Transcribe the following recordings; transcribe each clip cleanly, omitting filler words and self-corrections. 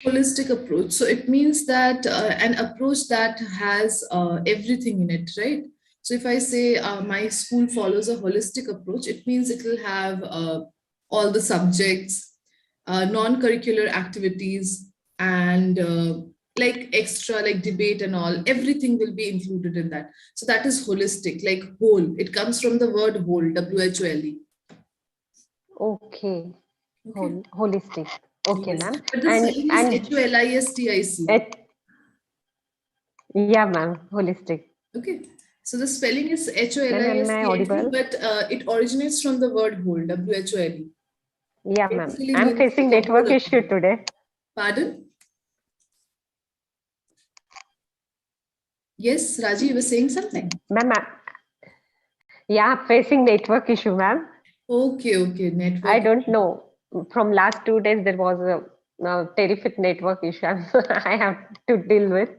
Holistic approach. So it means that an approach that has everything in it, right? So if I say my school follows a holistic approach, it means it will have all the subjects, non-curricular activities, and like extra like debate and all. Everything will be included in that. So that is holistic, like whole. It comes from the word whole, WHOLE. Okay. Okay. Holistic. Okay, Yes. ma'am. But the spelling is HOLISTIC. Yeah, ma'am. Holistic. Okay. So the spelling is Ma'am, am I HOLISTIC, audible? but it originates from the word whole, WHOLE. Yeah, ma'am. Basically I'm means facing like a whole network of issue thing. today. Pardon? Yes, Raji, you were saying something. Ma'am, yeah, facing network issue, ma'am. Okay, okay. I Network don't issue. know. From last 2 days, there was a terrific network issue. I have to deal with.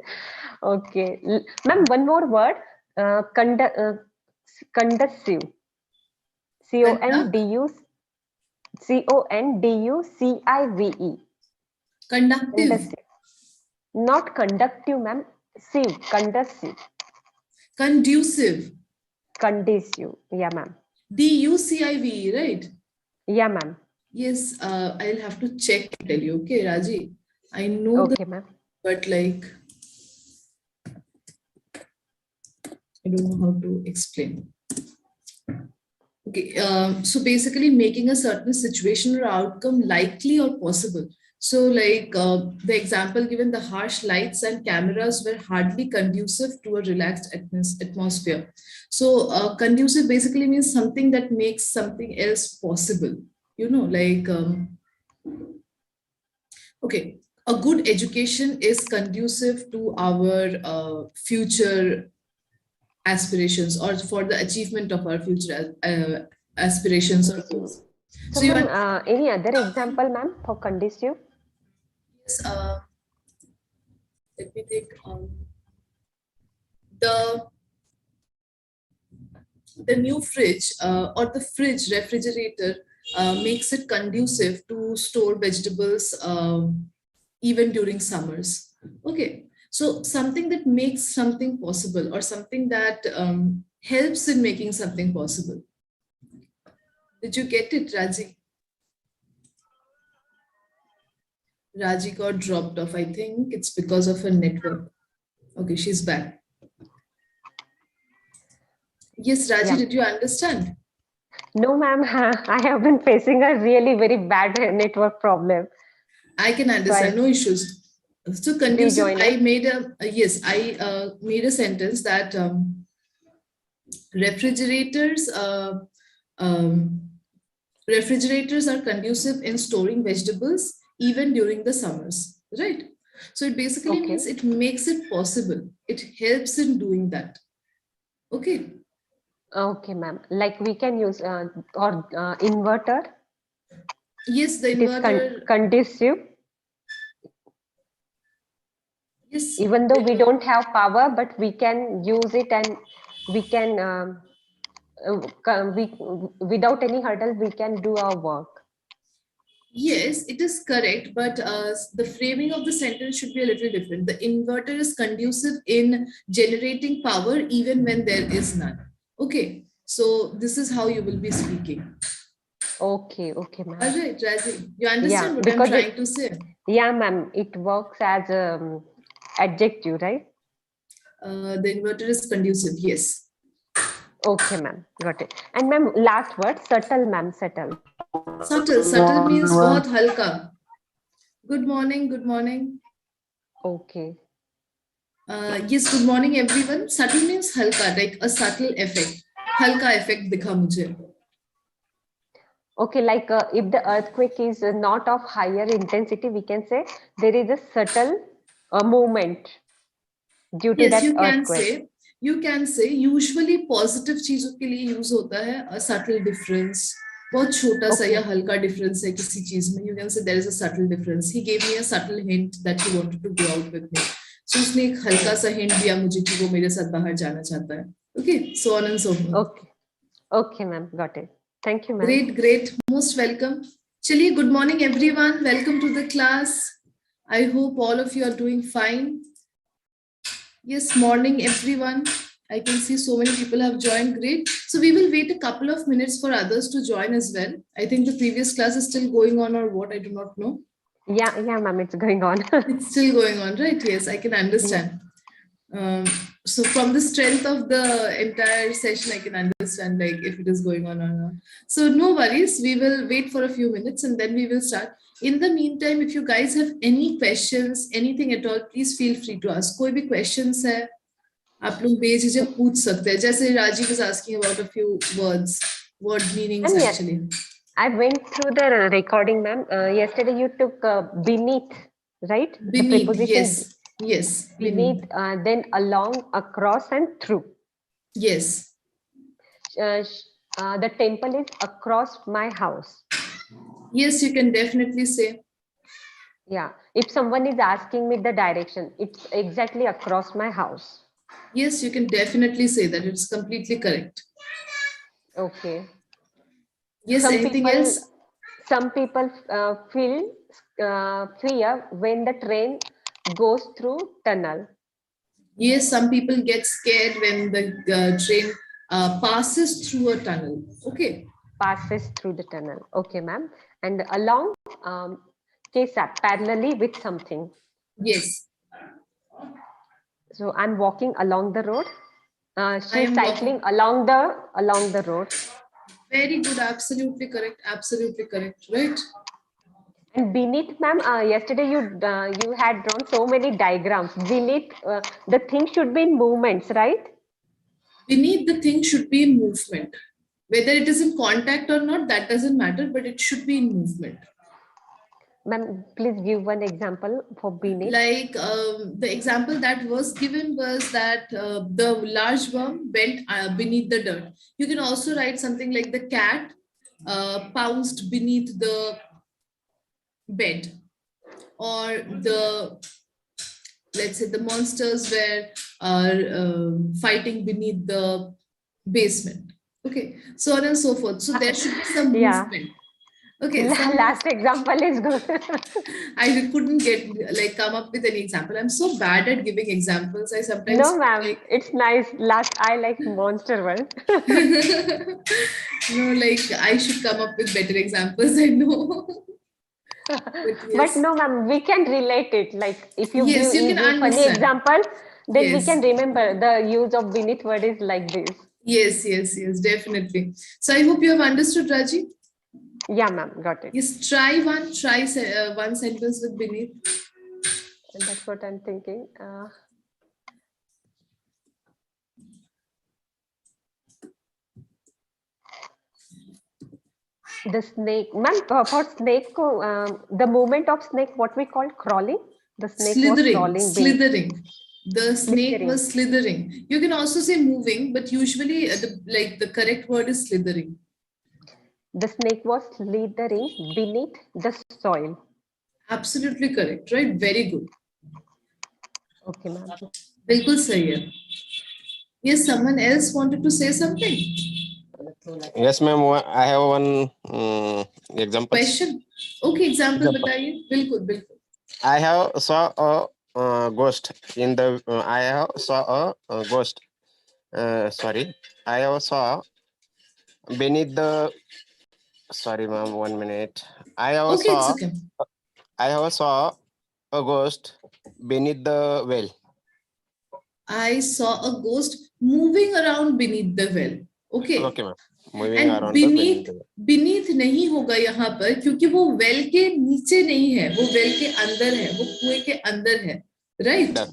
Okay. Ma'am, one more word. Conducive. Conduct, Conducive. conductive, Conducive. Not conductive, ma'am. Sieve. Conducive. conducive, Conducive. Yeah, ma'am. DUCIVE, right? Yeah, ma'am. Yes, I'll have to check and tell you. Okay, Raji. I know the, Okay, ma'am. but like, I don't know how to explain. Okay, so basically making a certain situation or outcome likely or possible. So, like the example given, the harsh lights and cameras were hardly conducive to a relaxed atmosphere. So, conducive basically means something that makes something else possible. You know, like, okay, a good education is conducive to our future aspirations or for the achievement of our future aspirations or Conducive. goals. So, So you ma'am, understand, any other example, ma'am, for conducive? yes, let me think. The the new fridge or the fridge refrigerator makes it conducive to store vegetables even during summers. Okay, so something that makes something possible or something that helps in making something possible. Did you get it, Raji? Raji got dropped off. I think it's because of her network. Okay, she's back. Yes, Raji, Yeah. did you understand? No, ma'am, I have been facing a really very bad network problem. I can So understand, I no issues. So conducive, rejoin I it. made yes, I made a sentence that refrigerators, um, refrigerators are conducive in storing vegetables even during the summers, right? So it basically means Okay. it makes it possible. It helps in doing that. Okay. Okay, ma'am. Like we can use or inverter. Yes, the It is inverter. conducive. Yes, Even though we don't have power, but we can use it and we can we without any hurdle we can do our work. yes, it is correct, but the framing of the sentence should be a little different. The inverter is conducive in generating power even when there is none. Okay, so this is how you will be speaking. Okay, okay, All ma'am. right, Raji, you Yeah, understand what I'm because trying to it, say? yeah, ma'am, it works as adjective, right? The inverter is conducive, yes. Okay, ma'am, got it. And ma'am, last word, subtle, ma'am, subtle. Subtle, subtle means बहुत हल्का. Good morning, good morning. Okay. Yes, good morning, everyone. Subtle means halka, like a subtle effect. Halka effect दिखा मुझे. Okay, like if the earthquake is not of higher intensity, we can say there is a subtle movement due to Yes, that earthquake. you can say usually positive चीजों के लिए use होता है a subtle difference. बहुत छोटा सा या Okay. हल्का difference है किसी चीज में. You can say there is a subtle difference. He gave me a subtle hint that he wanted to go out with me. So उसने एक हल्का Oh, सा hint दिया मुझे कि वो मेरे साथ बाहर जाना चाहता है. Okay, so on and so forth. okay. Okay, ma'am. Got it. Thank you, ma'am. Great, great. Most welcome. Chaliye, good morning, everyone. Welcome to the class. I hope all of you are doing fine. Yes, morning everyone. I can see so many people have joined. Great. So we will wait a couple of minutes for others to join as well. I think the previous class is still going on or what, I do not know. Yeah, ma'am, it's going on. It's still going on, right? Yes, I can Yeah. understand. So from the strength of the entire session, I can understand like if it is going on or not. So no worries, we will wait for a few minutes and then we will start. In the meantime, if you guys have any questions, anything at all, please feel free to ask. कोई भी questions है, आप लोग बेझिझक पूछ सकते हैं. जैसे Rajiv was asking about a few words, word meanings And yeah, actually. I went through the recording, ma'am. Yesterday you took beneath, right? The Beneath, preposition yes, beneath, then along, across, and through. yes. The temple is across my house. Yes, you can definitely say. Yeah. If someone is asking me the direction, it's exactly across my house. Yes, you can definitely say that. It's completely correct. Okay. Yes, anything else? Some people feel fear when the train goes through tunnel. Yes, some people get scared when the train passes through a tunnel. Okay. Passes through the tunnel. Okay, ma'am. And along, case up parallelly with something. Yes. So I'm walking along the road. I She's am cycling walking. along the road. Very good. Absolutely correct. Absolutely correct. Right. And beneath, ma'am, yesterday you had drawn so many diagrams. Beneath, the thing should be in movements, right? Beneath the thing should be in movement. Whether it is in contact or not, that doesn't matter, but it should be in movement. Ma'am, please give one example for beneath. Like the example that was given was that the large worm went beneath the dirt. You can also write something like the cat pounced beneath the bed, or the, let's say, the monsters were fighting beneath the basement. Okay, so on and so forth. So there should be some Yeah. movement. Okay, some Last example is good. I couldn't come up with any example. I'm so bad at giving examples. I sometimes No, ma'am, it's nice. Last, I like monster one. no, like I should come up with better examples. I know. But But yes, no, ma'am, we can relate it. Like if you yes, give you can easy, funny understand. example, then we Yes, can remember the use of beneath word is like this. yes, definitely. So I hope you have understood, Raji. Yeah, ma'am, got it. Yes, try one sentence with beneath. And that's what I'm thinking. The snake, ma'am, for snake, the movement of snake, what we call crawling. The snake was crawling, Slithering. The snake slithering. was slithering. You can also say moving, but usually the correct word is slithering. The snake was slithering beneath the soil. Absolutely correct, right? Very good. Okay, ma'am. बिल्कुल सही है. Yes, someone else wanted to say something. Yes, ma'am. I have one example. Question. Okay, example बताइए. बिल्कुल बिल्कुल. I have saw a ghost in the. I have saw a ghost. Sorry, I have saw beneath the. Sorry, ma'am. 1 minute. I have Okay, it's saw. okay. I have saw a ghost beneath the well. I saw a ghost moving around beneath the well. Okay. Okay, ma'am. Moving And around the beneath the well. beneath नहीं होगा यहाँ पर, क्योंकि वो well के नीचे नहीं है, वो वेल के अंदर है, वो कुएं के अंदर है, right? Yes.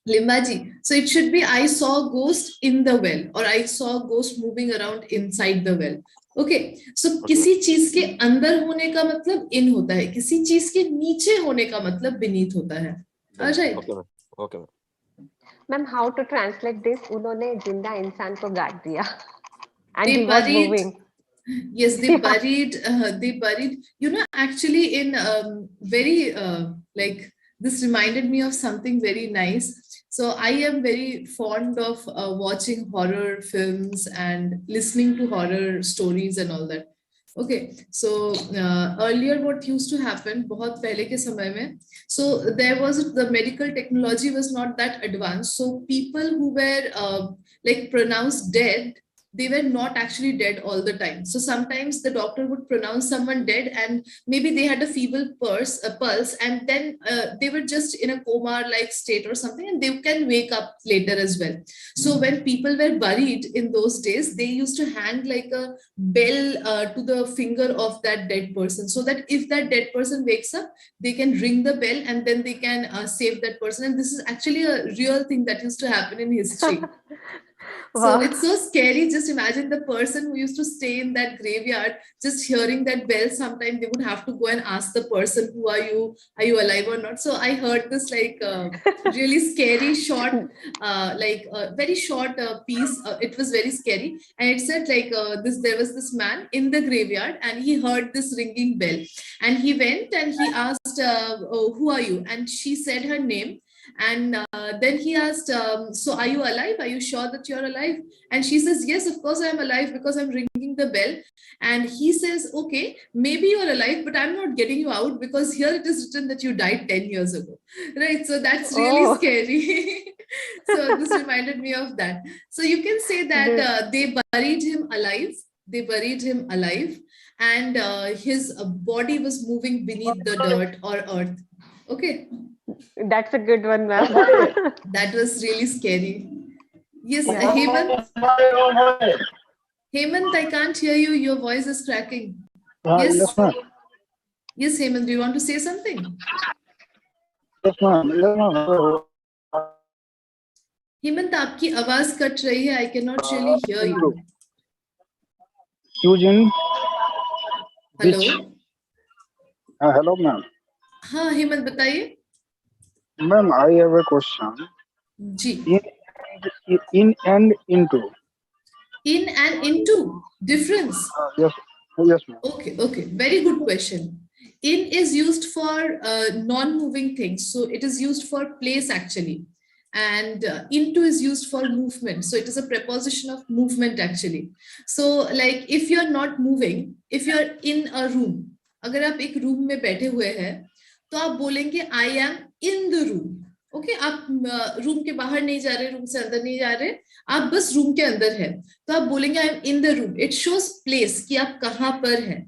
Limbaji. So it should be I saw a ghost in the well, or I saw a ghost moving around inside the well. Okay. So किसी चीज के अंदर होने का मतलब in होता है, किसी चीज के नीचे होने का मतलब beneath होता है. Alright. Okay, ma'am. Okay, ma'am. Ma'am, how to translate this? उन्होंने जिंदा इंसान को गाड़ दिया. And They he was buried. moving. Yes, they buried. They buried. You know, actually, in very like this reminded me of something very nice. So I am very fond of watching horror films and listening to horror stories and all that. Okay, so earlier what used to happen, बहुत पहले के समय में, so there was the medical technology was not that advanced. So people who were like pronounced dead, they were not actually dead all the time. So sometimes the doctor would pronounce someone dead, and maybe they had a feeble pulse, and then they were just in a coma-like state or something, and they can wake up later as well. So when people were buried in those days, they used to hang like a bell to the finger of that dead person, so that if that dead person wakes up, they can ring the bell and then they can save that person. And this is actually a real thing that used to happen in history. So Wow. it's so scary. Just imagine the person who used to stay in that graveyard, just hearing that bell. Sometime they would have to go and ask the person, "Who are you? Are you alive or not?" So I heard this like really scary, short, like very short piece. It was very scary, and it said like this. There was this man in the graveyard, and he heard this ringing bell, and he went and he asked, oh, "Who are you?" And she said her name. And then he asked, so are you alive? Are you sure that you're alive? And she says, yes, of course I'm alive because I'm ringing the bell. And he says, okay, maybe you're alive, but I'm not getting you out because here it is written that you died 10 years ago. Right. So that's really Oh. scary. So this reminded me of that. So you can say that they buried him alive. They buried him alive, and his body was moving beneath the dirt or earth. Okay. That's a good one, ma'am. That was really scary. Yes, Yeah. Hemant, I can't hear you. Your voice is cracking. Yes, Yes, ma'am. yes, Hemant, do you want to say something? Yes, ma'am. Yes, ma'am. Hemant, आपकी आवाज cut रही है. I cannot really hear you. Using Hello. hello, ma'am. हाँ, Hemant बताइए. Ma'am, I have a question. Ji. In and into. In and into difference. Yes, yes, ma'am. Okay, okay. Very good question. In is used for non-moving things. So it is used for place actually. And into is used for movement. So it is a preposition of movement actually. So like if you're not moving, if you're in a room, अगर आप एक room में बैठे हुए हैं, तो आप बोलेंगे I am in the room. Okay आप रूम के बाहर नहीं जा रहे, रूम से अंदर नहीं जा रहे, आप बस रूम के अंदर है, तो आप बोलेंगे I am in the room. It shows place कि आप कहाँ पर हैं.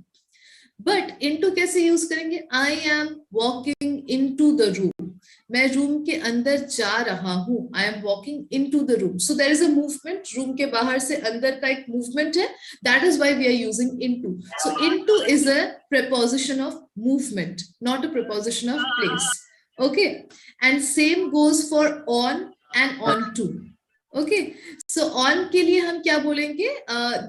बट इनटू कैसे यूज करेंगे? I am walking into the room. मैं रूम के अंदर जा रहा हूं. I am walking into the room. So there is a movement. Room के बाहर से अंदर का एक मूवमेंट है. That is why we are using into. So into is a preposition of movement, not a preposition of place. Okay, and same goes for on and on to. Okay, so on के लिए हम क्या बोलेंगे?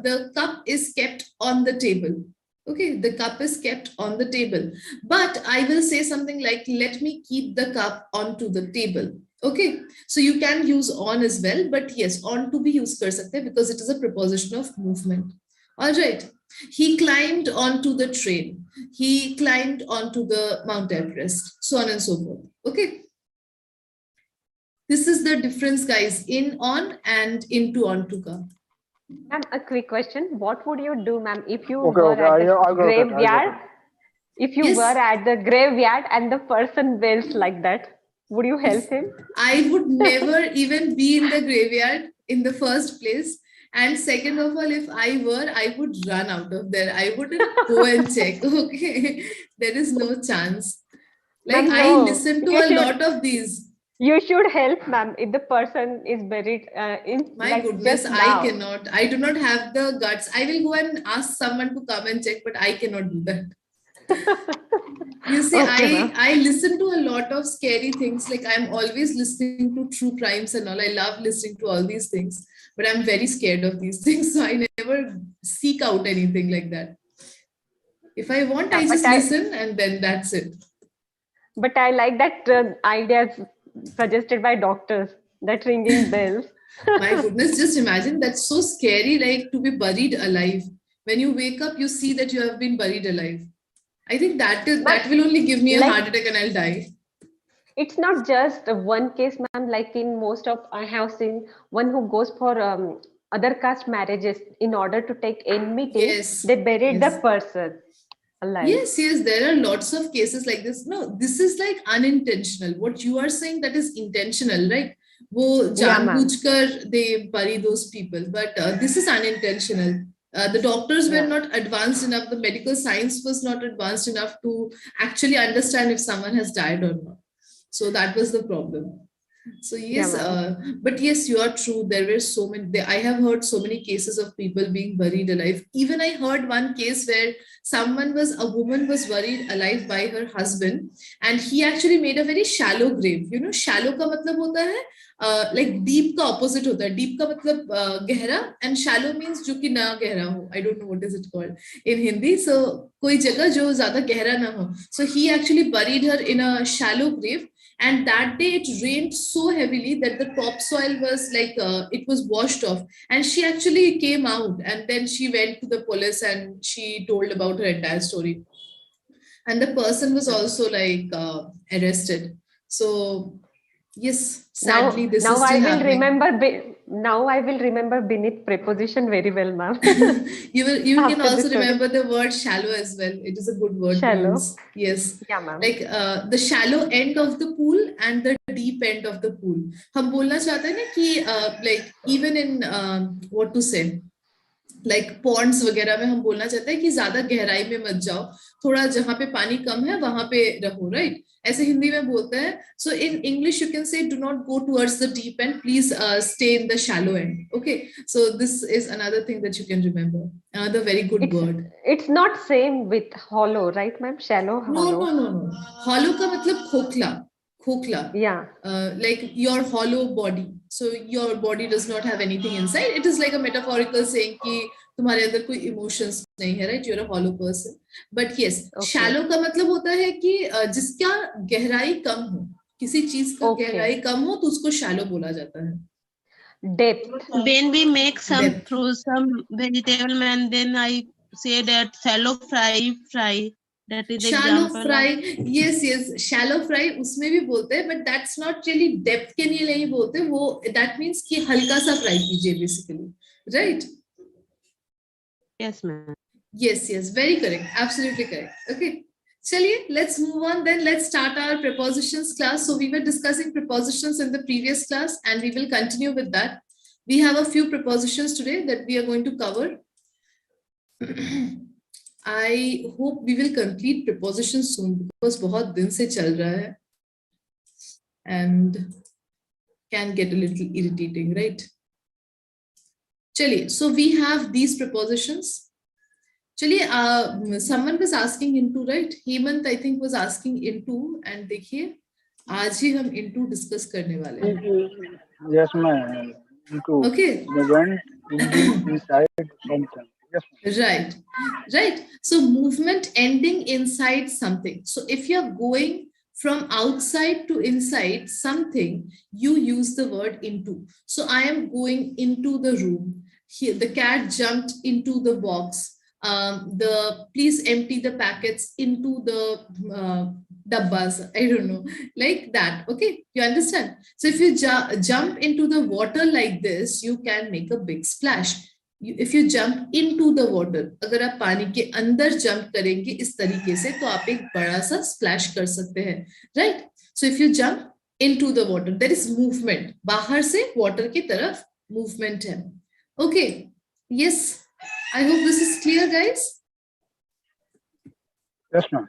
The cup is kept on the table. Okay, the cup is kept on the table. But I will say something like, let me keep the cup onto the table. Okay, so you can use on as well, but yes, on to be used कर सकते हैं because it is a preposition of movement. All right. He climbed onto the train. He climbed onto the Mount Everest, so on and so forth. Okay. This is the difference, guys, in on and into onto ka. Ma'am, a quick question. What would you do, ma'am, if you Okay, were okay. at I the got it. graveyard? If you Yes. were at the graveyard and the person wails like that, would you help him? I would never even be in the graveyard in the first place. And second of all, if I were, I would run out of there. I wouldn't go and check. Okay. There is no chance. Like Ma'am, I no. listen to You a should- lot of these. You should help, ma'am, if the person is buried in My like goodness, just I now. cannot. I do not have the guts. I will go and ask someone to come and check, but I cannot do that. You see, Okay, ma'am. I listen to a lot of scary things. Like I'm always listening to true crimes and all. I love listening to all these things, but I'm very scared of these things. So I never seek out anything like that. If I want, Yeah, I but just listen and then that's it. But I like that idea suggested by doctors, that ringing bells. My goodness, just imagine, that's so scary, like to be buried alive. When you wake up, you see that you have been buried alive. I think that will only give me a Like- heart attack and I'll die. It's not just one case, ma'am. Like in most of, I have seen one who goes for other caste marriages, in order to take enmity, Yes, they buried yes. the person alive. Yes, yes, there are lots of cases like this. No, this is like unintentional. What you are saying, that is intentional, right? वो Yeah, ma'am. जानबूझकर they bury those people, but this is unintentional. The doctors were Yeah. not advanced enough. The medical science was not advanced enough to actually understand if someone has died or not. So that was the problem. So Yeah, yes, ma'am. but yes, you are true. There were so many. I have heard so many cases of people being buried alive. Even I heard one case where a woman was buried alive by her husband, and he actually made a very shallow grave. You know, shallow का मतलब होता है like deep का opposite होता है. Deep का मतलब गहरा, and shallow means जो कि ना गहरा हो. I don't know what is it called in Hindi. So कोई जगह जो ज़्यादा गहरा ना हो. So he actually buried her in a shallow grave. And that day it rained so heavily that the topsoil was like it was washed off, and she actually came out, and then she went to the police and she told about her entire story, and the person was also like arrested. So yes, sadly this Now is I still will happening. remember. Now I will remember beneath preposition very well, ma'am. You can After also this story. remember the word shallow as well. It is a good word to Shallow. use. Yes, Yeah, ma'am. like the shallow end of the pool and the deep end of the pool. हम बोलना चाहते हैं ना कि like even in what to say, like ponds वगैरह में हम बोलना चाहते हैं कि ज्यादा गहराई में मत जाओ, थोड़ा जहां पे पानी कम है वहां पे रहो, राइट? ऐसे हिंदी में बोलते हैं. So in English you can say do not go towards the deep end please stay in the shallow end. Okay, so this is another thing that you can remember, another very good word. It's not same with hollow, right, ma'am? Shallow, no hollow. No no no, hollow का मतलब खोखला, खोखला. Yeah. Like your hollow body, so your body does not have anything inside. It is like a metaphorical saying कि तुम्हारे अंदर कोई emotions नहीं है, right? You're a hollow person. But yes, Okay. shallow का मतलब होता है कि जिसका गहराई कम हो, किसी चीज का Okay. गहराई कम हो तो उसको shallow बोला जाता है. Depth. When we make some Depth. some vegetable, and then I say that shallow fry. That is the Shallow example. fry, yes, yes, shallow fry उसमें भी बोलते हैं, but that's not really depth के लिए नहीं बोलते वो. That means कि हल्का सा fry कीजिए basically, right? Yes, ma'am. Yes, yes, very correct, absolutely correct. Okay, chaliye, let's move on then. Let's start our prepositions class. So we were discussing prepositions in the previous class, and we will continue with that. We have a few prepositions today that we are going to cover. I hope we will complete prepositions soon because बहुत दिन से चल रहा है and can get a little irritating, right? चलिए, so we have these prepositions. चलिए, someone was asking into, right? Hemant I think was asking into, and देखिए आज ही हम into discuss करने वाले हैं. Yes, ma'am. Into. Okay. They went inside something. Yes, ma'am. Right, right. So movement ending inside something. So if you're going from outside to inside something, you use the word into. So I am going into the room. Here, the cat jumped into the box. Please empty the packets into the dabbas. I don't know, like that. Okay, you understand? So if you jump into the water like this, you can make a big splash. If you jump into the water, अगर आप पानी के अंदर jump करेंगे इस तरीके से तो आप एक बड़ा सा splash कर सकते हैं, right? So if you jump into the water, there is movement. बाहर से water की तरफ movement है. Okay, yes. I hope this is clear, guys. Yes, ma'am.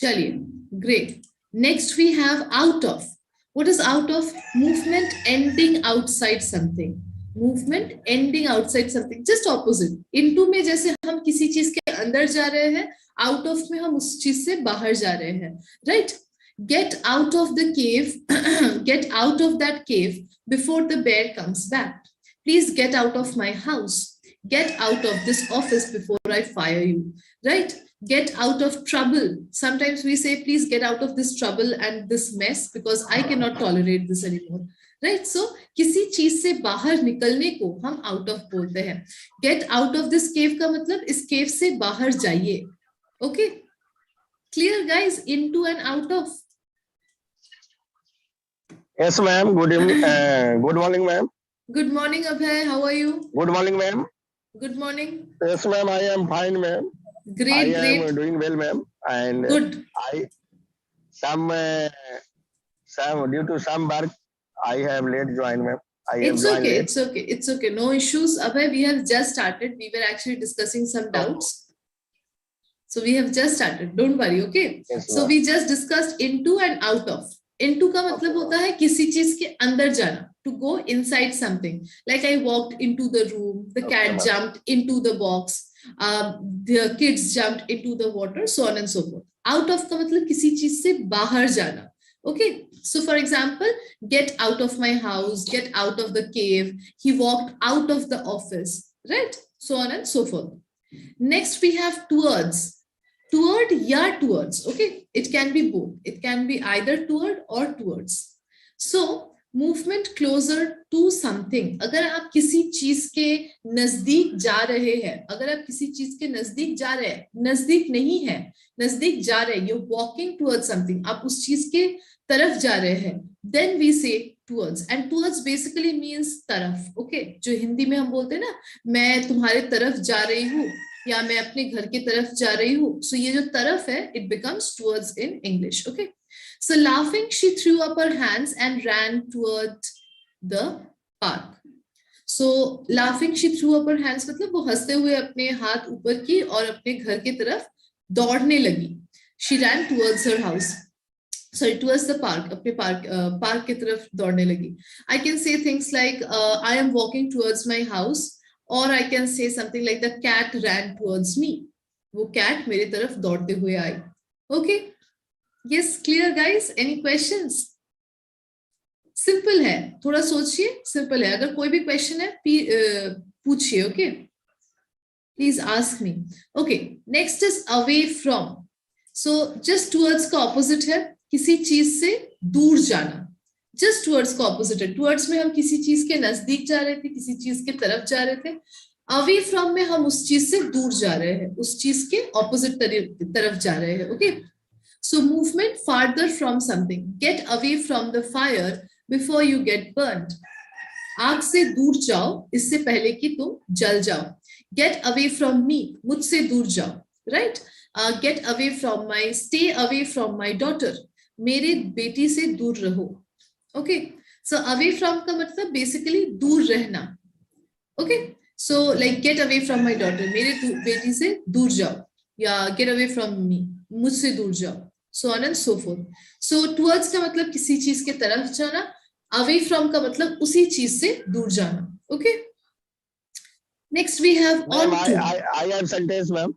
Chaliye, great. Next we have out of. What is out of? Movement ending outside something. Movement ending outside something. Just opposite. Into में जैसे हम किसी चीज के अंदर जा रहे हैं, out of में हम उस चीज से बाहर जा रहे हैं, right? Get out of the cave. Get out of that cave before the bear comes back. Please get out of my house. Get out of this office before I fire you, right? Get out of trouble. Sometimes we say, please get out of this trouble and this mess because I cannot tolerate this anymore, right? So, किसी चीज से बाहर निकलने को हम out of बोलते हैं. Get out of this cave का मतलब इस cave से बाहर जाइए. Okay? Clear, guys? Into and out of. Yes, ma'am. Good evening. Good morning, ma'am. Good morning, Abhay. How are you? Good morning, ma'am. Good morning. Yes, ma'am. I am fine, ma'am. Great, I am great. doing well, ma'am. And Good. I some due to some work, I have late joined, ma'am. I have It's joined okay. late. It's okay. It's okay. No issues. Abhay, we have just started. We were actually discussing some doubts. So we have just started. Don't worry. Okay. Yes, So ma'am. we just discussed into and out of. Into का मतलब होता है किसी चीज के अंदर जाना. To go inside something. Like I walked into the room. The Okay, cat ma'am. jumped into the box. The kids jumped into the water. So on and so forth. Out of का मतलब किसी चीज से बाहर जाना. Okay. So for example, get out of my house. Get out of the cave. He walked out of the office. Right. So on and so forth. Next we have towards. Toward या towards. Okay, it can be both. It can be either toward or towards. So movement closer to something. अगर आप किसी चीज के नजदीक जा रहे हैं, अगर आप किसी चीज के नजदीक जा रहे हैं, नजदीक नहीं है, नजदीक जा रहे हैं, you're walking towards something. आप उस चीज के तरफ जा रहे हैं. Then we say towards. And towards basically means तरफ. Okay, जो हिंदी में हम बोलते हैं ना, मैं तुम्हारे तरफ जा रही हूँ. या मैं अपने घर की तरफ जा रही हूँ. So ये जो तरफ है, it becomes towards in English. Okay. So laughing, she threw up her hands and ran toward the park. So laughing, she threw up her hands मतलब वो हंसते हुए अपने हाथ ऊपर की और अपने घर की तरफ दौड़ने लगी. She ran towards her house. Sorry, towards the park. अपने park की तरफ दौड़ने लगी. I can say things like I am walking towards my house. Or I can say something like the cat ran towards me. वो cat मेरे तरफ दौड़ते हुए आई. Okay. Yes, clear guys. Any questions? Simple है. थोड़ा सोचिए. Simple है. अगर कोई भी question है, पूछिए. Okay. Please ask me. Okay. Next is away from. So just towards का opposite है. किसी चीज से दूर जाना. जस्ट टुवर्ड्स का ऑपोजिट है. टुवर्ड्स में हम किसी चीज के नजदीक जा रहे थे, किसी चीज के तरफ जा रहे थे. अवे फ्रॉम में हम उस चीज से दूर जा रहे हैं, उस चीज के ऑपोजिट तरफ जा रहे हैं. Okay. So movement farther from something. Get away from the fire before you get burned. आग से दूर जाओ इससे पहले कि तुम जल जाओ. Get away from me. मुझसे दूर जाओ. Right. Get away from my. Stay away from my daughter. मेरे बेटी से दूर रहो. Okay, so away from का मतलब basically दूर रहना. Okay, so like get away from my daughter. मेरे बेटी से दूर जाओ. या get away from me. मुझसे दूर जाओ. So on and so forth. So towards का मतलब किसी चीज के तरफ जाना. Away from का मतलब उसी चीज से दूर जाना. Okay. Next we have on to. I have sentence, ma'am.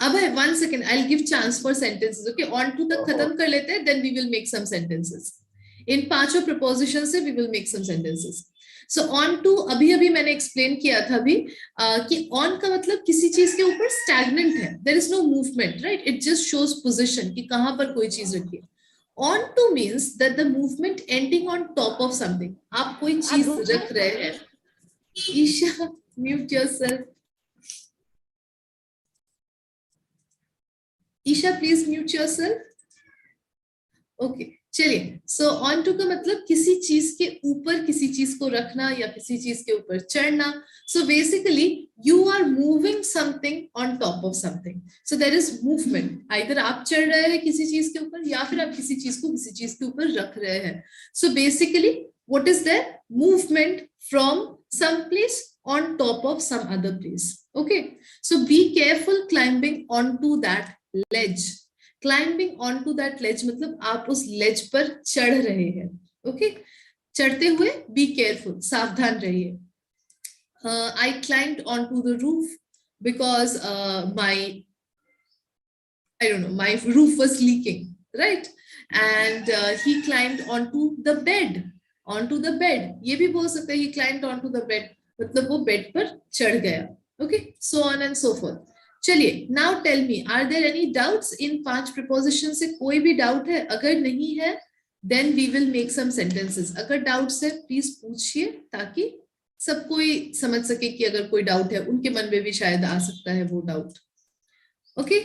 अब है 1 second. I'll give chance for sentences. Okay, on to तक खत्म कर लेते हैं. Then we will make some sentences. इन पांचों प्रपोजिशन से we will make some sentences. So on to अभी मैंने explain किया था अभी कि on का मतलब किसी चीज के ऊपर stagnant है. There is no movement, right? It just shows position कि कहाँ पर कोई चीज रखी है. On to means that the movement ending on top of something. आप कोई चीज रख रहे हैं. Isha, mute yourself. Isha, please mute yourself. Okay. चलिए. सो ऑन टू का मतलब किसी चीज के ऊपर किसी चीज को रखना या किसी चीज के ऊपर चढ़ना. So basically you are moving something on top of something. So there is movement. Either आप चढ़ रहे हैं किसी चीज के ऊपर या फिर आप किसी चीज को किसी चीज के ऊपर रख रहे हैं. So basically what is that? Movement from some place on top of some other place. Okay. So be careful climbing onto that ledge. Climbing onto that ledge मतलब आप उस ledge पर चढ़ रहे हैं. ओके. चढ़ते हुए be careful. सावधान रहिए. I climbed onto the roof because my roof was leaking, right? And he climbed onto the bed. Onto the bed. ये भी बोल सकते हैं he climbed onto the bed. मतलब वो bed पर चढ़ गया. Okay. So on and so forth. चलिए. Now tell me, are there any doubts in 5 preposition से? कोई भी डाउट है? अगर नहीं है then we will make some sentences. अगर डाउट्स है प्लीज पूछिए ताकि सब कोई समझ सके कि अगर कोई डाउट है उनके मन में भी शायद आ सकता है वो डाउट. ओके.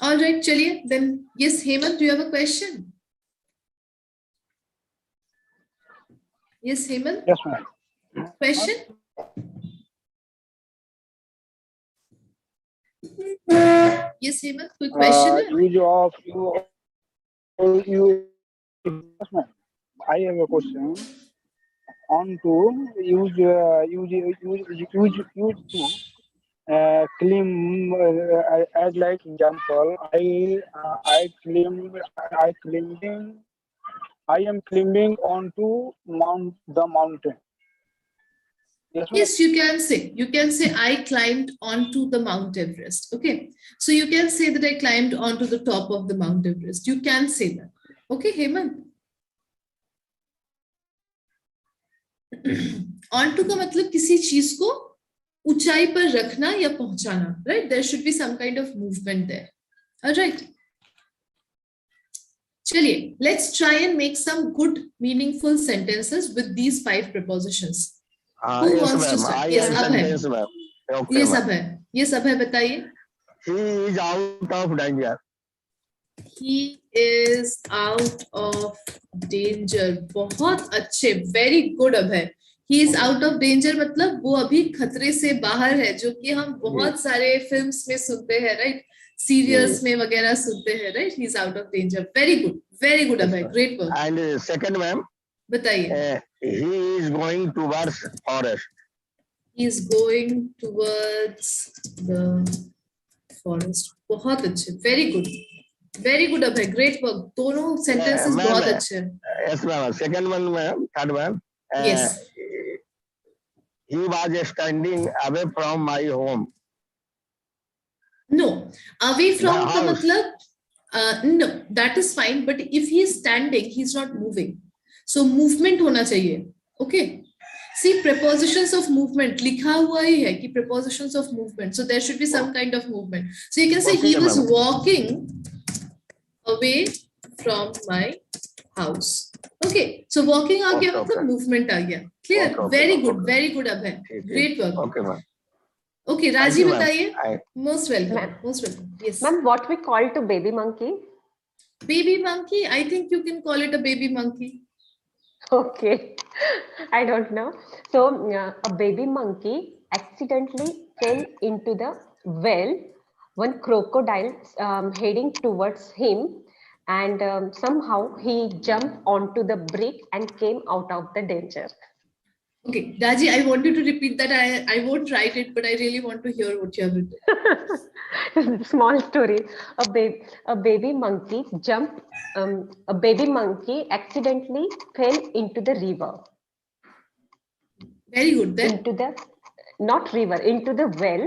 ऑलराइट. चलिए then. Yes Hemant, do you have a question? Yes, Hemant. Yes, ma'am. Question? Yes, Hemant. Quick question. Use of you. Yes, ma'am. I have a question. On to use to claim as like example. I am climbing onto the mountain. Yes, ma'am. Yes, you can say I climbed onto the Mount Everest. Okay. So you can say that I climbed onto the top of the Mount Everest. You can say that. Okay, Hemant. onto का मतलब किसी चीज को ऊंचाई पर रखना या पहुंचाना, right? There should be some kind of movement there. All right. चलिए, let's try and make some good, meaningful sentences with these 5 prepositions. Who Yes, wants to ma'am. start? I Yes, have Abhay. sentence, ma'am. Okay, Yes, ma'am. Abhay. Yes, Abhay, बताइए. He is out of danger. He is out of danger. बहुत अच्छे, very good Abhay. He is out of danger मतलब वो अभी खतरे से बाहर है, जो कि हम बहुत सारे फिल्म्स में सुनते हैं, right? सीरियल्स में वगैरह सुनते हैं, right? He is out of danger. Very good Abhay. Great work. And second, ma'am, बताइए. he is going towards forest. He is going towards the forest. बहुत अच्छे. Very good अभय. Great work. दोनों sentences ma'am, बहुत अच्छे हैं. Yes, ma'am. Second one, ma'am. Third one. Yes. He was standing away from my home. No, away from The का house. मतलब no, that is fine. But if he is standing, he's not moving. So movement होना चाहिए. Okay. See, prepositions of movement लिखा हुआ ही है कि prepositions of movement. So there should be some kind of movement. So you can say he Okay, was ma'am. walking away from my house. Okay. So walking आ गया Okay, मतलब okay. movement आ गया. Clear? Okay, okay, Very okay, good. okay. Very good Abhay. ठीक है. Great work. Okay, ma'am. Okay, Thank Raji you, ma'am. बताइए. Most welcome. Ma'am. Most welcome. Yes. Ma'am, what we call to baby monkey? Baby monkey, I think you can call it a baby monkey. Okay, I don't know. So a baby monkey accidentally fell into the well. One crocodile heading towards him, and somehow he jumped onto the brick and came out of the danger. Okay, Raji, I want you to repeat that. I won't write it, but I really want to hear what you have written. Small story. A baby monkey jumped. A baby monkey accidentally fell into the river. Very good. Then Into the not river, into the well.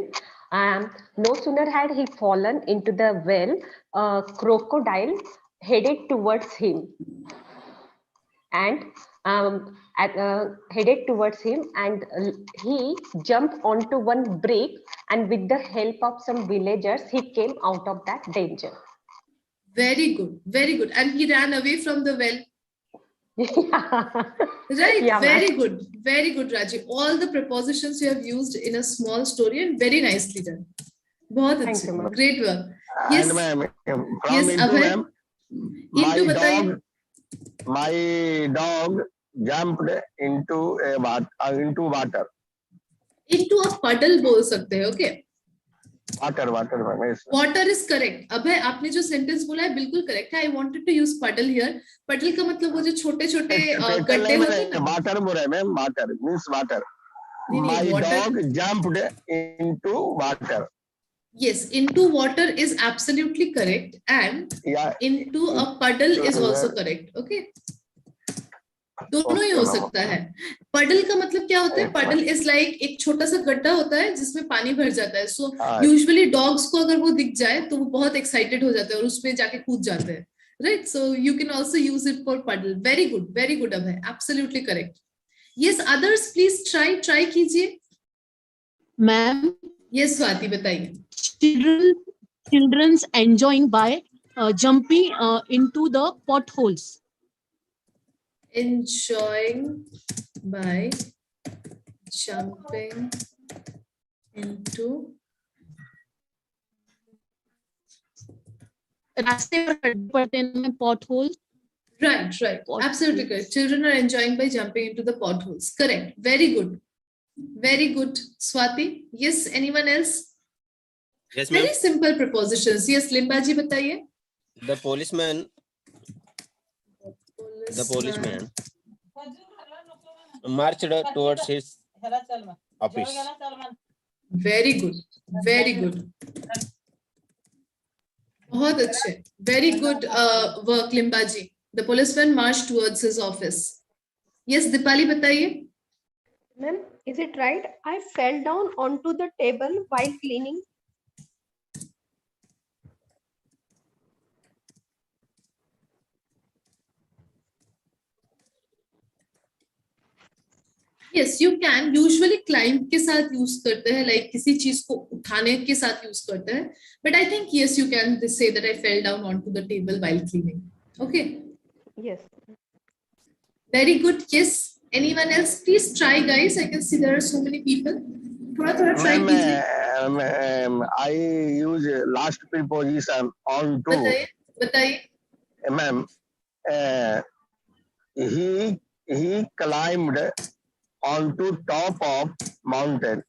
No sooner had he fallen into the well, a crocodile headed towards him and headed towards him, and he jumped onto one brick, and with the help of some villagers he came out of that danger. very good, very good. And he ran away from the well. Right, Yeah, very good, Raji. All the prepositions you have used in a small story and very nicely done. बहुत Thank अच्छे, you, ma'am. great work. Yes, And ma'am, from yes, into, Abhay. ma'am, my Into बताइए. dog jumped into water. Into a puddle बोल सकते हैं, okay? Water, ma'am. Yes. Water is correct. अभय आपने जो sentence बोला है बिल्कुल करेक्ट है. I wanted to use puddle here. Puddle का मतलब वो जो छोटे-छोटे गड्ढे होते हैं ना. Water बोला है मैम. Water means water. नहीं, My water. dog jumped into water. Yes, into water is absolutely correct, and Yeah. into a puddle is also correct. Okay. दोनों ही हो सकता है. पडल का मतलब क्या होता है? पडल इज लाइक एक छोटा सा गड्ढा होता है जिसमें पानी भर जाता है. सो यूजुअली डॉग्स को अगर वो दिख जाए तो वो बहुत एक्साइटेड हो जाते हैं और उसमें जाके कूद जाते हैं. Right, so you can also use it for puddle. Very good Abhay, absolutely correct. Yes, others please try कीजिए. मैम, यस स्वाति बताइए. children's enjoying by jumping into the potholes. Enjoying by jumping into रास्ते पर खड्डे पड़ते हैं, potholes. Right, right. Absolutely correct. Children are enjoying by jumping into the potholes. Correct. Very good. Very good. Swati. Yes, anyone else? Yes, ma'am. Very simple prepositions. Yes, Limbaji bataiye. The policeman Policeman. marched towards his office. Very good. Very good. बहुत अच्छे. Very good work, Limbaji. The policeman marched towards his office. Yes, Dipali bataiye. Ma'am, is it right? I fell down onto the table while cleaning. Yes, you can. Usually climb के साथ use करते हैं, like किसी चीज को उठाने के साथ use करते हैं. But I think yes, you can say that I fell down onto the table while cleaning. Okay. Yes. Very good. Yes. Anyone else? Please try, guys. I can see there are so many people. थोड़ा try कीजिए. Ma'am, I use last preposition on to. बताइए. बताइए. Ma'am, he climbed onto top of mountain.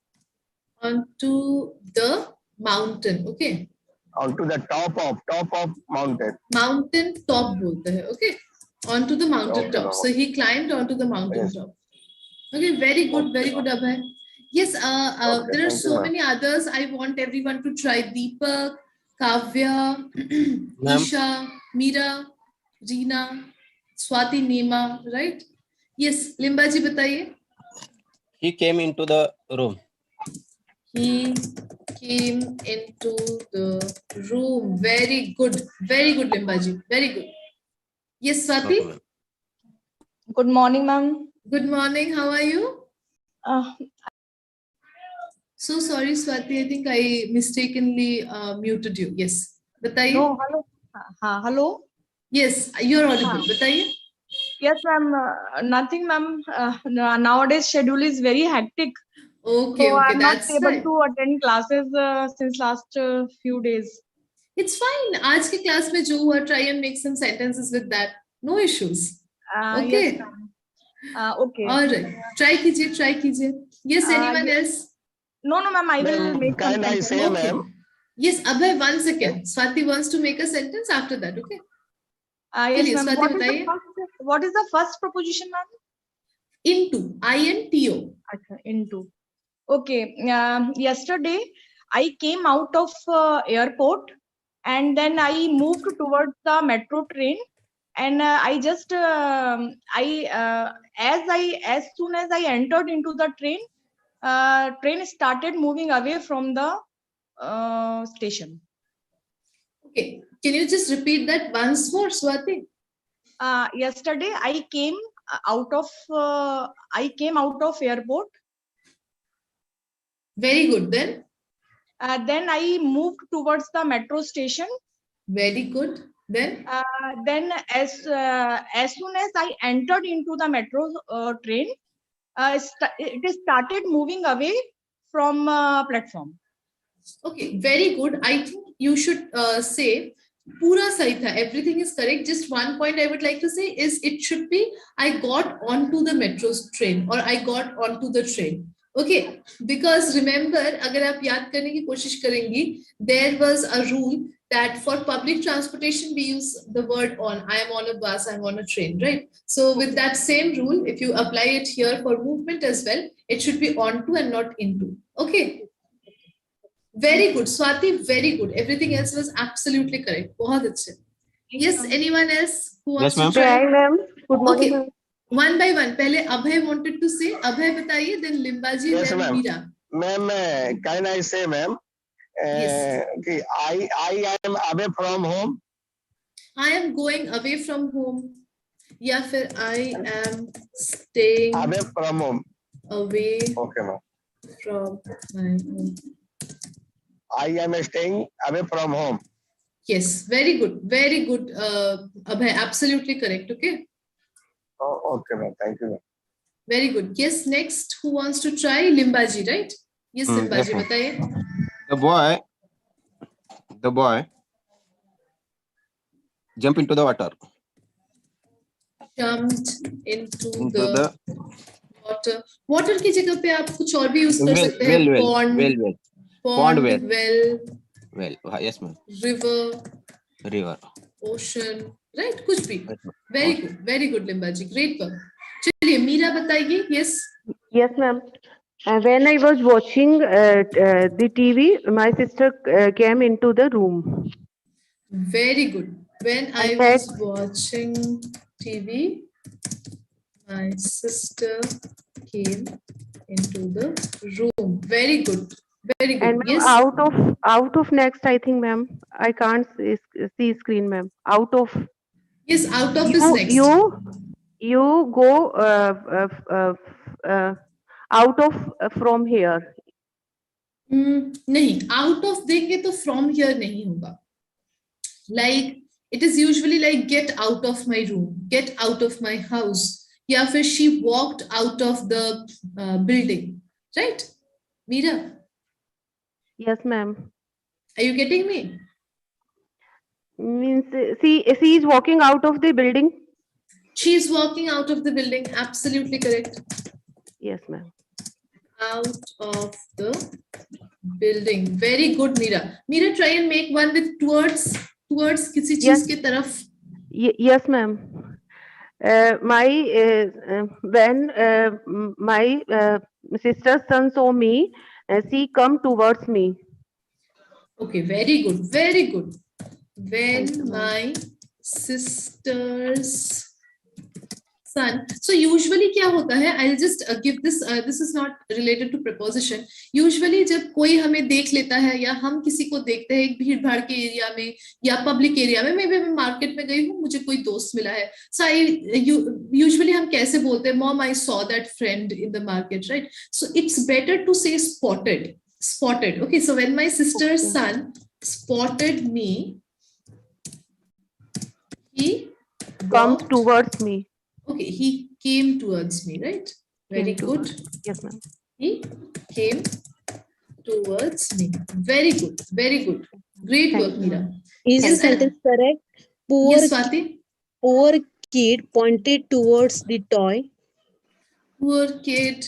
Onto the mountain. Okay. Onto the top of mountain. Mountain top बोलते हैं. Okay. Onto the mountain Okay, top. no. So he climbed onto the mountain Yes. top. Okay. Very good. Okay, Very good, Abhay. Yes. Okay, There are thank you, so ma'am. many others. I want everyone to try. Deepak, Kavya, Ma'am. Isha, Meera, Reena, Swati, Neema. Right? Yes. Limbaji बताइए. He came into the room. He came into the room. Very good. Very good, Limbaji. Very good. Yes, Swati. Okay, ma'am. Good morning, ma'am. Good morning. How are you? Uh, So sorry, Swati. I think I mistakenly muted you. Yes. बताइए. no, hello. Hello. Yes, you're audible. हाँ. बताइए. Yes, ma'am. Nothing, ma'am. Nowadays schedule is very hectic, Okay, so okay. I'm not That's able fine. to attend classes since last few days. It's fine. आज के class में जो हुआ, try and make some sentences with that. No issues. Okay. Yes, ma'am. Okay. All right. Try कीजिए. Try कीजिए. Yes. Anyone yes. else? No, ma'am. I will Ma'am, make some can I sentence. say, Okay. ma'am? Yes, Abhay. 1 second. Swati wants to make a sentence after that. Okay. Yes, चलिए, ma'am. Swati What is the first proposition, ma'am? Into. INTO. Acha, into. Okay. Yesterday I came out of airport and then I moved towards the metro train, and I just as soon as I entered into the train, train started moving away from the station. Okay. Can you just repeat that once more, Swati? Yesterday I came out of airport. Very good. Then. Then I moved towards the metro station. Very good. Then. Then as soon as I entered into the metro train, it started moving away from platform. Okay. Very good. I think you should say पूरा सही था. Everything is correct. Just one point I would like to say is it should be I got onto the metro train or I got onto the train. Okay, because remember, अगर आप याद करने की कोशिश करेंगी, there was a rule that for public transportation we use the word on. I am on a bus, I am on a train, right? So with that same rule, if you apply it here for movement as well, it should be onto and not into. Okay. Very good, Swati. Very good. Everything else was absolutely correct. बहुत अच्छे. Yes. Anyone else who wants Yes, to ma'am. try? Hi, ma'am. Good morning, Okay. ma'am. One by one. पहले Abhay wanted to say. Abhay बताइए. Then Limbaji. Yes, then ma'am. Meera. Ma'am, can I say, ma'am? Yes. Okay, I am away from home. I am going away from home. या फिर I am staying Away from home. away Okay, ma'am. from my home. I am staying away from home. Yes. Very good. Very good. Abhay. Absolutely correct. Okay. Oh, okay, ma'am. Thank you, ma'am. Very good. Yes. Next, who wants to try? Limbaji, right? Yes, Yes, Limbaji. ma'am. बताइए. The boy jump into the water. jumped into into the the water. Water की जगह पे आप कुछ और भी use कर well, सकते हैं. well, Pond, well, well, pond, well. well, well. Yes, ma'am. river, River. ocean, right? कुछ भी. Yes, ma'am. Very good, Limba ji. Great work. चलिए मीरा बताइए. Yes. Yes, ma'am. When I was watching the TV, my sister came into the room. Very good. When I And was that, watching TV, my sister came into the room. Very good. Very good. and ma'am, Yes. out of next, I think, ma'am, I can't see screen, ma'am. Out of Yes, out of is next. you go out of from here. नहीं, out of देंगे तो from here नहीं होगा. Like it is usually like get out of my room, get out of my house. या फिर she walked out of the building, right? Meera, Yes, ma'am. are you getting me? Means she is walking out of the building. She is walking out of the building. Absolutely correct. Yes, ma'am. Out of the building. Very good, Meera. Meera, try and make one with towards किसी चीज Yes. के तरफ. Yes, ma'am. When my sister's son saw me, she come towards me. Okay, very good, very good. When Thank you, ma'am. my sister's son. So usually क्या होता है? I'll just give this. This is not related to preposition. Usually जब कोई हमें देख लेता है या हम किसी को देखते हैं एक भीड़ भाड़ के एरिया में या पब्लिक एरिया में, मैं मार्केट में गई हूँ, मुझे कोई दोस्त मिला है. So usually हम कैसे बोलते हैं? Mom, I saw that friend in the market, right? So it's better to say spotted. Spotted. Okay. So when my sister's son spotted me, he Comes towards me. Okay, he came towards me, right? Very Came good. Yes, ma'am. He came towards me. Very good. Very good. Great Thank work, you, Meera. Is the Yes, sentence correct? Poor, Yes, Swati. poor kid pointed towards the toy. Poor kid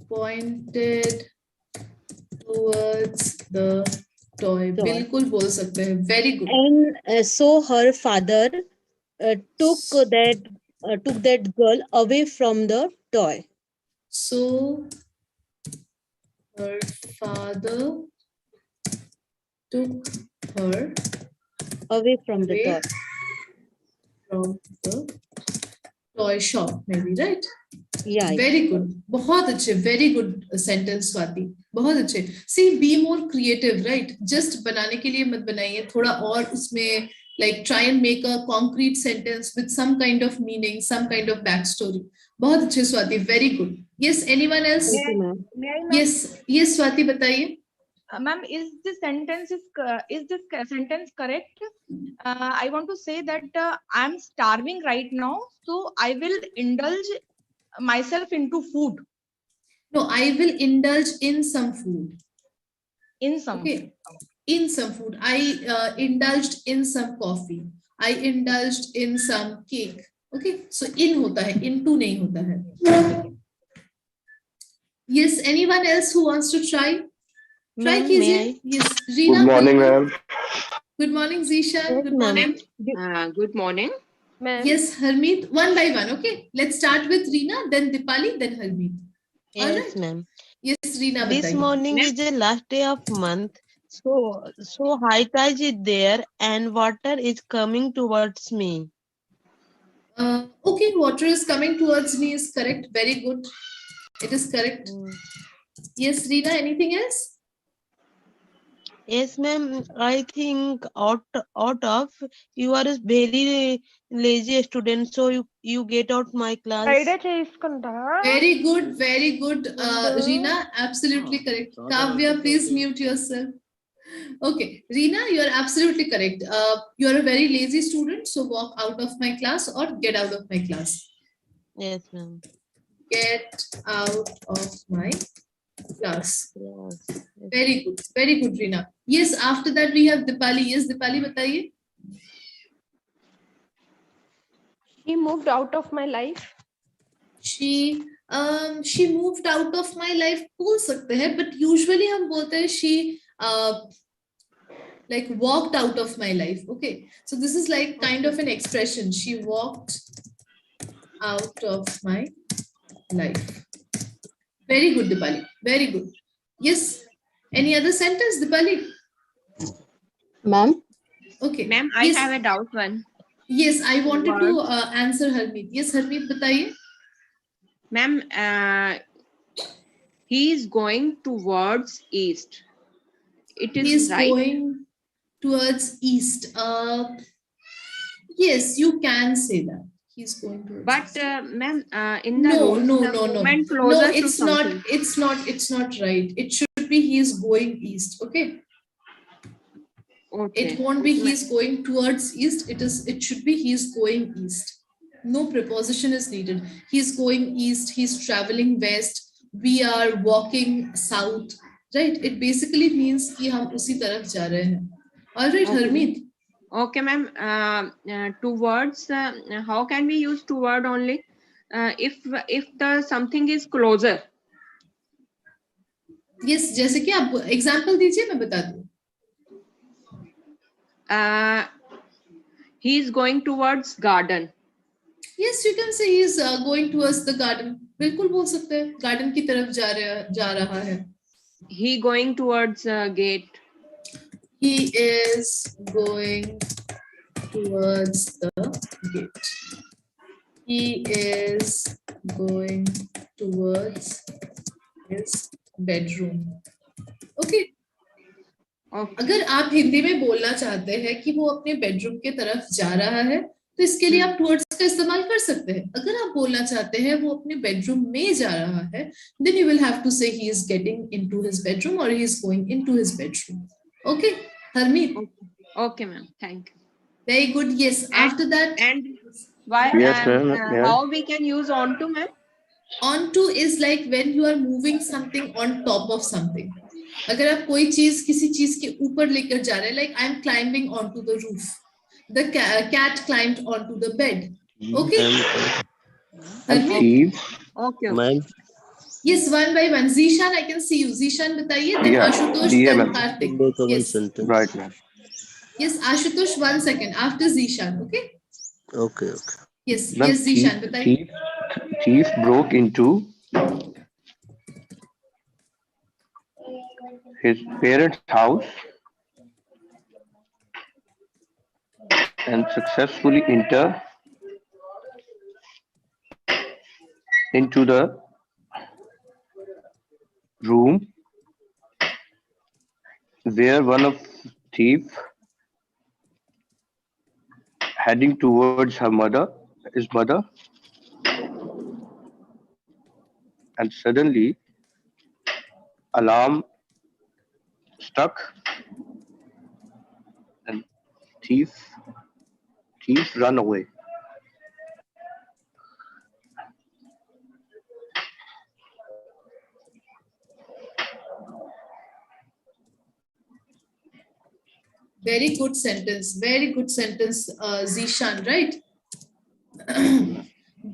pointed towards the toy. Toy. बिल्कुल बोल सकते हैं. Very good. And so her father took that girl away from the toy. So her father took her Away from the away toy. from the toy shop, maybe, right? Yeah. Very good. बहुत अच्छे. Very good sentence, Swati. बहुत अच्छे. See, be more creative, right? Just बनाने के लिए मत बनाइए. थोड़ा और उसमें like try and make a concrete sentence with some kind of meaning, some kind of backstory. बहुत अच्छे, Swati. Very good. Yes. Anyone else? Thank you, ma'am. May I, ma'am? Yes. Yes, Swati. बताइए. Ma'am, is this sentence correct? I want to say that I'm starving right now, so I will indulge myself into food. No, I will indulge in some food. In some. Okay. In some food. I indulged in some coffee. I indulged in some cake. Okay. So in होता है, into नहीं होता है. Yes. Anyone else who wants to try? Try Ma'am, कीजिए. may Yes. Reena. Good morning, welcome. ma'am. Good morning, Zishan. Yes, Good ma'am. morning. Good morning. Ma'am. Yes, Harmeet. One by one. Okay. Let's start with Reena, then Dipali, then Harmeet. Yes, Alright. ma'am. Yes, Reena. This बताइए. morning is the last day of month. So high tide is there and water is coming towards me. Okay, water is coming towards me is correct. Very good. It is correct. Yes, Reena. Anything else? Yes, ma'am. I think out of you are a very lazy student, so you get out my class. Friday చేసుకుంటా. Very good. Very good. Reena, absolutely correct. Kavya, please mute yourself. Okay, Reena, you are absolutely correct. You are a very lazy student, so walk out of my class or get out of my class. Yes, ma'am. Get out of my class. Yes. Very good. Very good, Reena. Yes, after that we have Dipali. Yes, Dipali, बताइए. She moved out of my life. she moved out of my life बोल सकते हैं, but usually हम बोलते हैं she like walked out of my life. Okay, so this is like kind of an expression. She walked out of my life. Very good, Dipali. Very good. Yes. Any other sentence, Dipali? Ma'am? Okay. Ma'am, I Yes. have a doubt one. Yes, I wanted to Word. answer Harmeet. Yes, Harmeet, बताइए. Ma'am, he is going towards east. It is He is right. going towards east. Yes, you can say that. He's going towards But east. ma'am, in the No, rules, no, the no, no. movement No, closer to it's not. something. It's not right. It should be he is going east. Okay. Okay. It won't be Okay, ma'am. he's going towards east. It should be he's going east. No preposition is needed. He's going east, he's traveling west, we are walking south, right? It basically means कि हम उसी तरफ जा रहे हैं. All right, Okay, Harmeet. Okay, ma'am. Towards, how can we use toward only? If the something is closer. Yes, जैसे कि आप example दीजिए, मैं बता दूँ. He is going towards garden. Yes, you can say he is going towards the garden. बिल्कुल बोल सकते हैं. Garden की तरफ जा रहा है. He going towards gate. He is going towards the gate. He is going towards his bedroom. Okay. अगर आप हिंदी में बोलना चाहते हैं कि वो अपने बेडरूम के तरफ जा रहा है, तो इसके लिए आप टुवर्ड्स का इस्तेमाल कर सकते हैं. अगर आप बोलना चाहते हैं वो अपने बेडरूम में जा रहा है, then you will have to say he is getting into his bedroom or he is going into his bedroom. Okay, Harmeet. Okay, ma'am. Thank you. Very good. Yes. After that, and why? Yes, ma'am. Yeah. How we can use onto, ma'am? Onto is like when you are moving something on top of something. अगर आप कोई चीज किसी चीज के ऊपर लेकर जा रहे हैं, like I am climbing onto the roof. The cat climbed onto the bed. Okay. Thief. Okay. Ma'am? Yes, one by one. Zishan, I can see you. Zishan, बताइए. Then Yeah. Ashutosh, Yeah, then ma'am. Karthik. Make one Yes. sentence. Right, ma'am. Yes, Ashutosh, 1 second. After Zishan. Okay. Okay, okay. Yes. Ma'am, Yes, Zishan, बताइए. thief broke into his parents' house and successfully entered into the room where one of thief heading towards his mother, and suddenly alarm struck and thief run away. Very good sentence. Very good sentence, Zishan, right?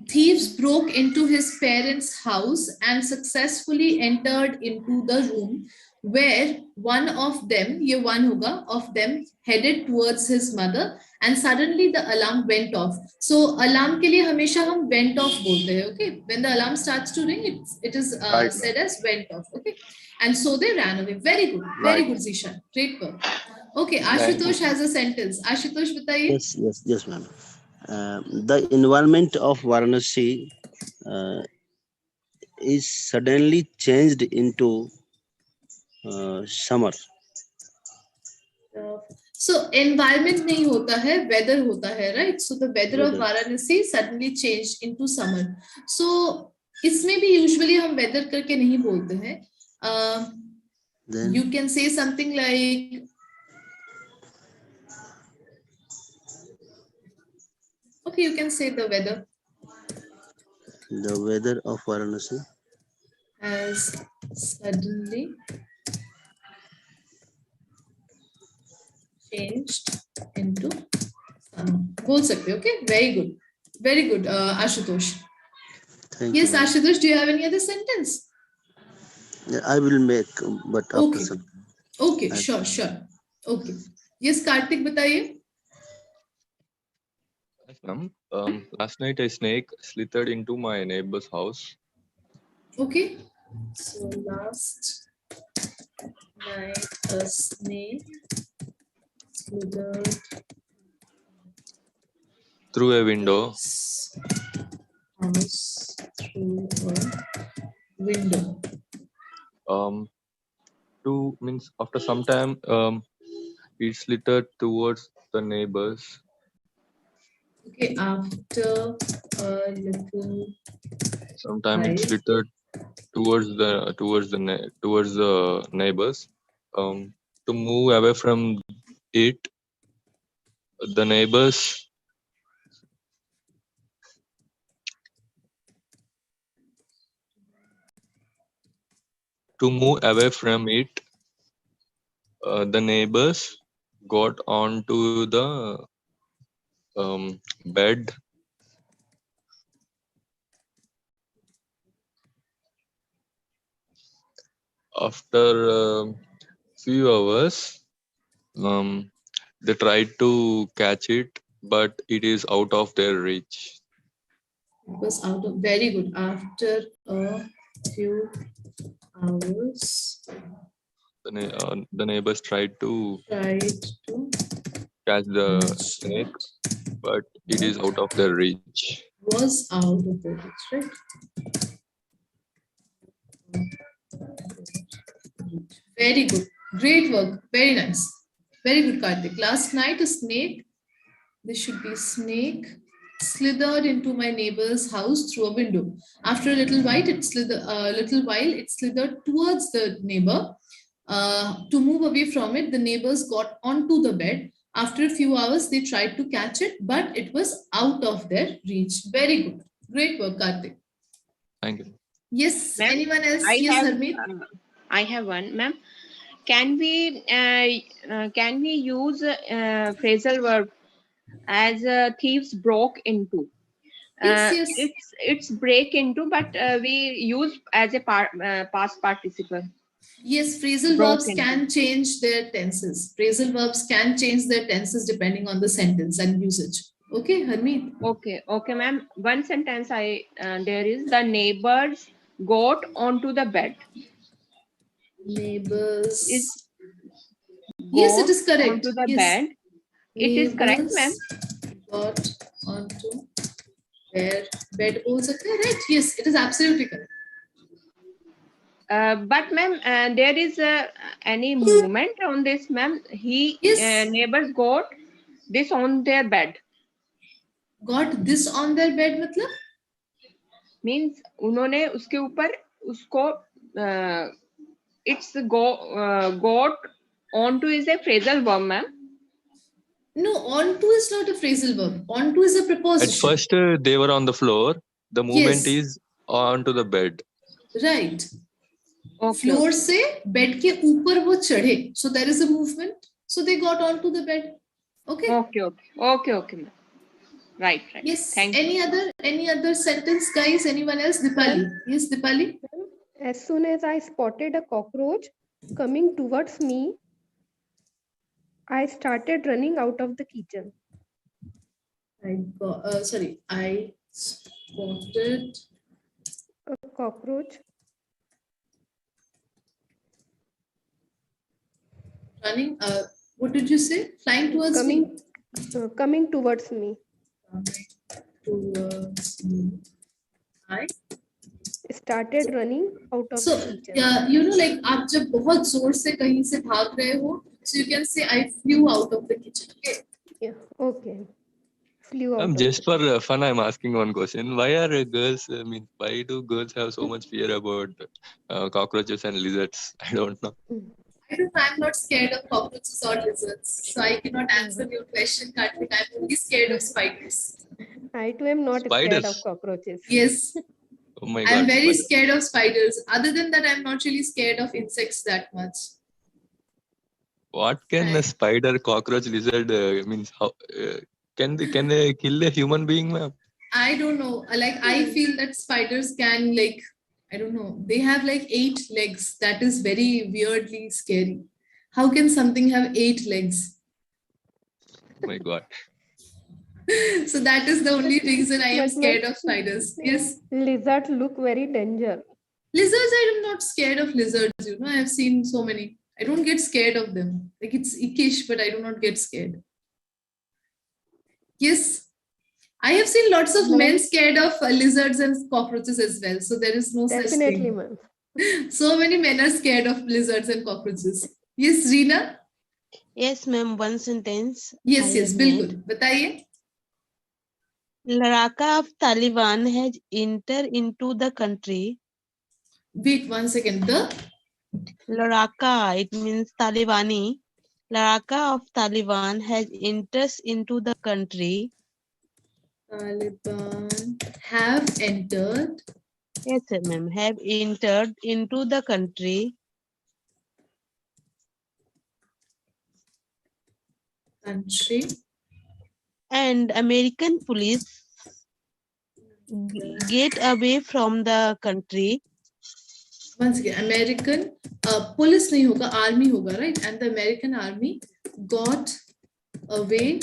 Thieves broke into his parents' house and successfully entered into the room where one of them, ye one hoga, of them headed towards his mother, and suddenly the alarm went off. So alarm ke liye hamesha hum went off bolte hai, okay? When the alarm starts to ring, it is Right. said as went off, okay? And so they ran away. Very good. Very Right. good, Zishan. Great work. Okay, Ashutosh has a sentence. Ashutosh, बताइए. Yes, ma'am. The environment of Varanasi is suddenly changed into summer. So environment नहीं होता है, weather होता है, right? So the weather of Varanasi suddenly changed into summer. So इसमें भी usually हम weather करके नहीं बोलते हैं. Then You can say something like, okay, you can say the weather the weather of Varanasi has suddenly changed into summer. बोल सकते हो, okay? Very good. Very good, Ashutosh. Thank Yes, you, ma'am. Ashutosh, do you have any other sentence? Yeah, I will make, but after Okay. some. Okay, I'll- sure. Okay. Yes, Karthik, बताइए. Yes, ma'am. Last night a snake slithered into my neighbor's house. Okay. So last night a snake slithered Through a window. house through a window. To means after some time, it slithered towards the neighbors. Okay, after a little Sometime it while. slithered towards the neighbors. To move away from it, the neighbors the neighbors got onto the bed. After a few hours, they tried to catch it, but it is out of their reach. It was out of, very good. After a few hours, The neighbors tried to catch the snake, but it is out of their reach. was out of the reach, right? Very good. Great work. Very nice. Very good, Karthik. Last night a snake, this should be snake, slithered into my neighbor's house through a window. After a little while, it slithered towards the neighbor. To move away from it, the neighbors got onto the bed. After a few hours, they tried to catch it, but it was out of their reach. Very good. Great work, Karthik. Thank you. Yes, Ma'am, anyone else? I Yes, have, Harmeet. I have one, ma'am. Can we use phrasal verb as thieves broke into? Yes. It's break into, but we use as a past participle. Yes, phrasal Broke verbs into. can change their tenses. Phrasal verbs can change their tenses depending on the sentence and usage. Okay, Harmeet. Okay, ma'am. One sentence there is the neighbors got onto the bed. Neighbors. Yes, it is correct. Onto the Yes. bed. It is correct, Neighbors ma'am. got onto their bed. Also correct. Yes, it is absolutely correct. But ma'am, there is any movement on this, ma'am. Neighbors got this on their bed. Got this on their bed मतलब? Means उन्होंने उसके ऊपर उसको it's got onto is a phrasal verb, ma'am. No, onto is not a phrasal verb. Onto is a At preposition. first, they were on the floor. The movement Yes. is onto the bed. Right. Floor से bed के ऊपर वो चढ़े. So there is a movement. So they got onto the bed. Okay. Okay, ma'am. Right. Yes. Thank Any other sentence, guys? Anyone else? Dipali. Yes, Dipali. As soon as I spotted a cockroach coming towards me, I started running out of the kitchen. I spotted a cockroach running. What did you say? Flying towards me. Coming towards me. Towards me. I started running out of so the kitchen. yeah, you know, like आप जब बहुत जोर से कहीं से भाग रहे हो, so you can say I flew out of the kitchen. Okay. Yeah. Okay. Flew out. Just for fun, I'm asking one question. Why are girls? Why do girls have so much fear about cockroaches and lizards? I don't know. I don't know. I'm not scared of cockroaches or lizards, so I cannot answer your question, Karthik. I'm only scared of spiders. I too am not scared of cockroaches. Yes. Oh my I'm God, very spiders. scared of spiders. Other than that, I'm not really scared of insects that much. What can a spider, cockroach, lizard means? How can they kill a human being, ma'am? I don't know. Like, I feel that spiders can, like, I don't know. They have like 8 legs. That is very weirdly scary. How can something have 8 legs? Oh my God. So that is the only reason I am But scared of spiders. Yes. lizards look very danger. Lizards, I am not scared of lizards. You know, I have seen so many. I don't get scared of them. Like, it's ickish, but I do not get scared. Yes. I have seen lots of men scared of lizards and cockroaches as well. So there is no such Definitely, thing. ma'am. So many men are scared of lizards and cockroaches. Yes, Reena? Yes, ma'am. One sentence. Yes, I yes, have बिल्कुल. बताइए. Laraka of Taliban has entered into the country. Wait 1 second. The Laraka, it means Talibani. Laraka of Taliban has entered into the country. Taliban have entered. Yes, ma'am. Have entered into the country. Country. And American police get away from the country. Once again, American police नहीं होगा, army होगा, right? And the American army got away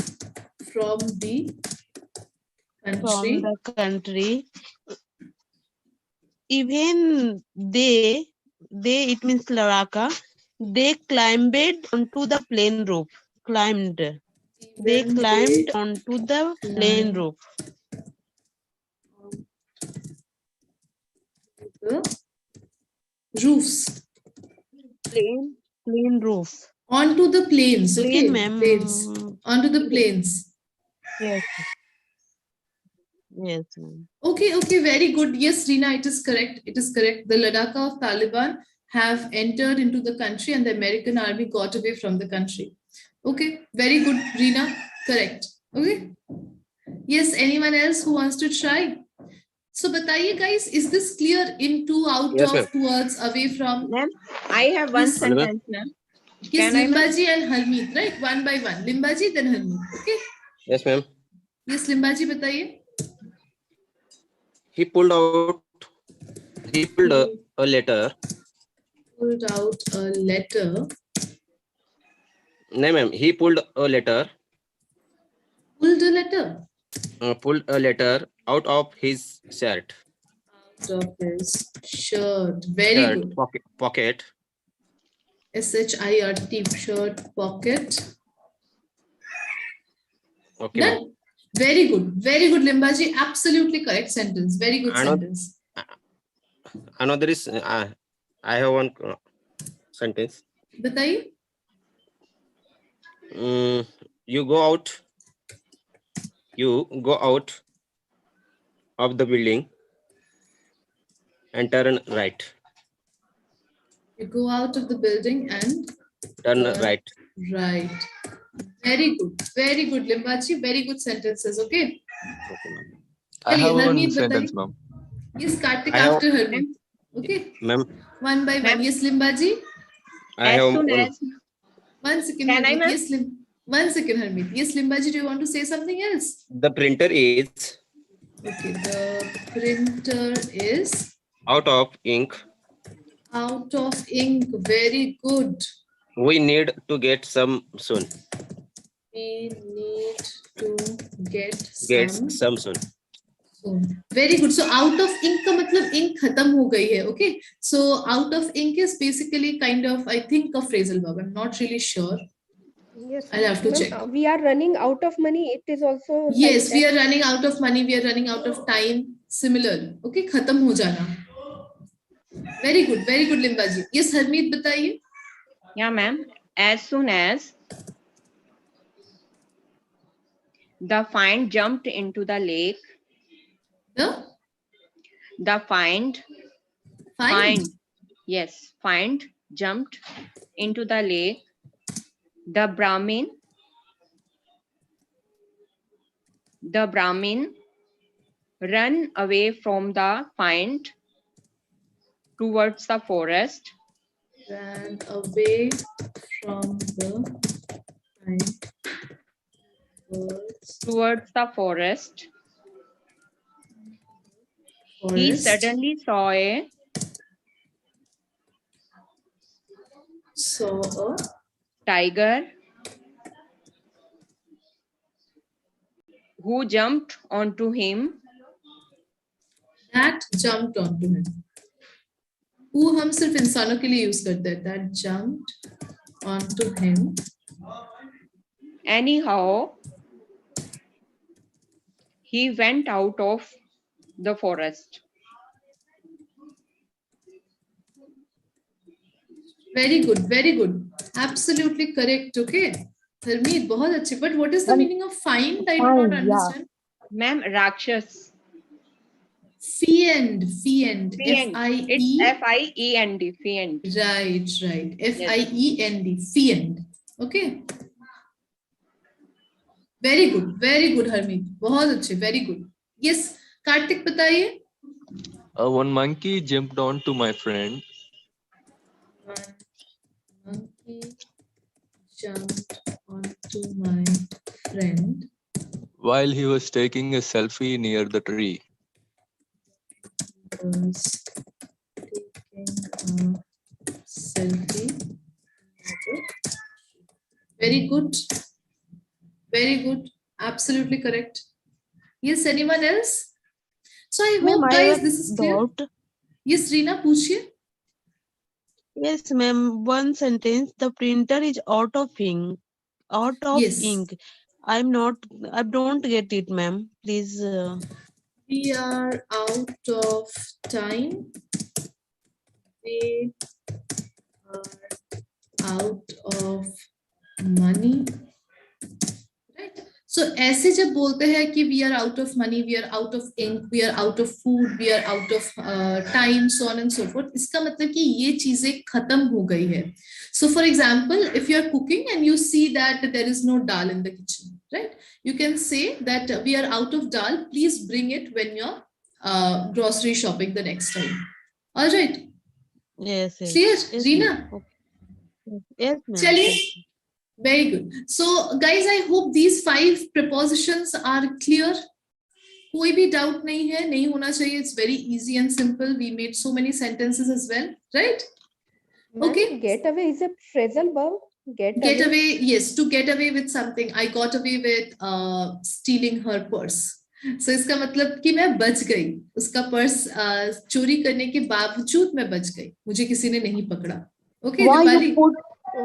from the country. From the country. Even they it means Laraka, they climbed onto the plane roof. They climbed onto the plane roof. The roofs. Plane roof. Onto the planes. Okay. Plane, ma'am. Planes. Onto the planes. Yes. Yes, ma'am. Okay, okay, very good. Yes, Reena, it is correct. It is correct. The Ladakh of Taliban have entered into the country and the American army got away from the country. Okay, very good, Reena. Correct. Okay. Yes, anyone else who wants to try? So, bataiye guys, is this clear? Into, out Yes, of, ma'am. towards, away from? Ma'am, I have one Yes. sentence, ma'am. Yes, Can I, ma'am? Limbaji and Harmeet, right? One by one. Limbaji, then Harmeet. Okay. Yes, ma'am. Yes, Limbaji, bataiye. He pulled a letter. Pulled out a letter. No, ma'am. He pulled a letter. Pulled a letter. Pulled a letter out of his shirt. Out of his shirt. Very good. Pocket. SHIRT, shirt pocket. Okay, ma'am. Done. Very good. Very good, Limbaji. Absolutely correct sentence. Very good sentence. Another is, I have one sentence. Bataiye. You go out of the building and turn right. You go out of the building and Turn right. Right. Very good. Very good, Limbaji. Very good sentences. Okay. I have one Harmeet, sentence, bataiye. ma'am. Yes, Kartik I have- after Harmeet. Okay. Ma'am, One by one. Yes, Limbaji. I As have soon one. as, One second, Can I, Harmeet. ma'am? Yes, one second, Harmeet. Yes, Limbaji, do you want to say something else? The printer is Okay, the printer is out of ink. out of ink. Very good. We need to get some soon. We need to get Get some some soon. soon. Very good. So out of ink का मतलब ink खत्म हो गई है. Okay. So out of ink is basically kind of, I think, a phrasal verb. I'm not really sure. Yes, I'll have to ma'am, check. we are running out of money. It is also like Yes, we that. are running out of money. We are running out of time. Similar. Okay, खत्म हो जाना. Very good. Very good, Limbaji. Yes, Harmeet, बताइए. yeah, ma'am. As soon as the find jumped into the lake, the find, yes, find jumped into the lake. The Brahmin ran away from the find towards the forest. Ran away from the find towards the forest. He Forest. suddenly saw a Saw a tiger who jumped onto him. that jumped onto him. Who हम सिर्फ इंसानों के लिए use करते हैं. That jumped onto him. Anyhow, he went out of the forest. Very good, very good. Absolutely correct. Okay. Harmeet, बहुत अच्छे. But what is the meaning of find? I do not understand. Ma'am, Rakshas. Fiend, fiend. Fiend. F-I-E. It's F-I-E-N-D. Fiend. Right, right. F-I-E-N-D. Fiend. Okay. Very good, Harmeet. बहुत अच्छे, very good. Yes, Kartik बताइए. One monkey jumped on to my friend. Monkey jumped onto my friend While he was taking a selfie near the tree. was taking a selfie. Very good. Very good. Absolutely correct. Yes, anyone else? So I Ma'am, hope I guys have this is clear. doubt. Yes, Reena, पूछिए. Yes, ma'am. One sentence. The printer is out of ink. Out of Yes. ink. I don't get it, ma'am. Please. We are out of time. We are out of money. Right? So ऐसे जब बोलते हैं कि we are out of money, we are out of ink, we are out of food, we are out of time, so on and so forth, इसका मतलब कि ये चीजें खत्म हो गई है. So for example, if you are cooking and you see that there is no dal in the kitchen, right? You can say that we are out of dal. Please bring it when you're grocery shopping the next time. All right. Yes. Clear, Yes, Reena? ma'am. Okay. Yes, ma'am. Chaliye. Very good. So guys, I hope these 5 prepositions are clear. कोई भी doubt नहीं है, नहीं होना चाहिए. It's very easy and simple. We made so many sentences as well, right? Okay. Get away is a phrasal verb. Get away, yes, to get away with something. I got away with stealing her purse. So इसका मतलब कि मैं बच गई. उसका purse चोरी करने के बावजूद मैं बच गई. मुझे किसी ने नहीं पकड़ा. Okay, Why Dipali. you put,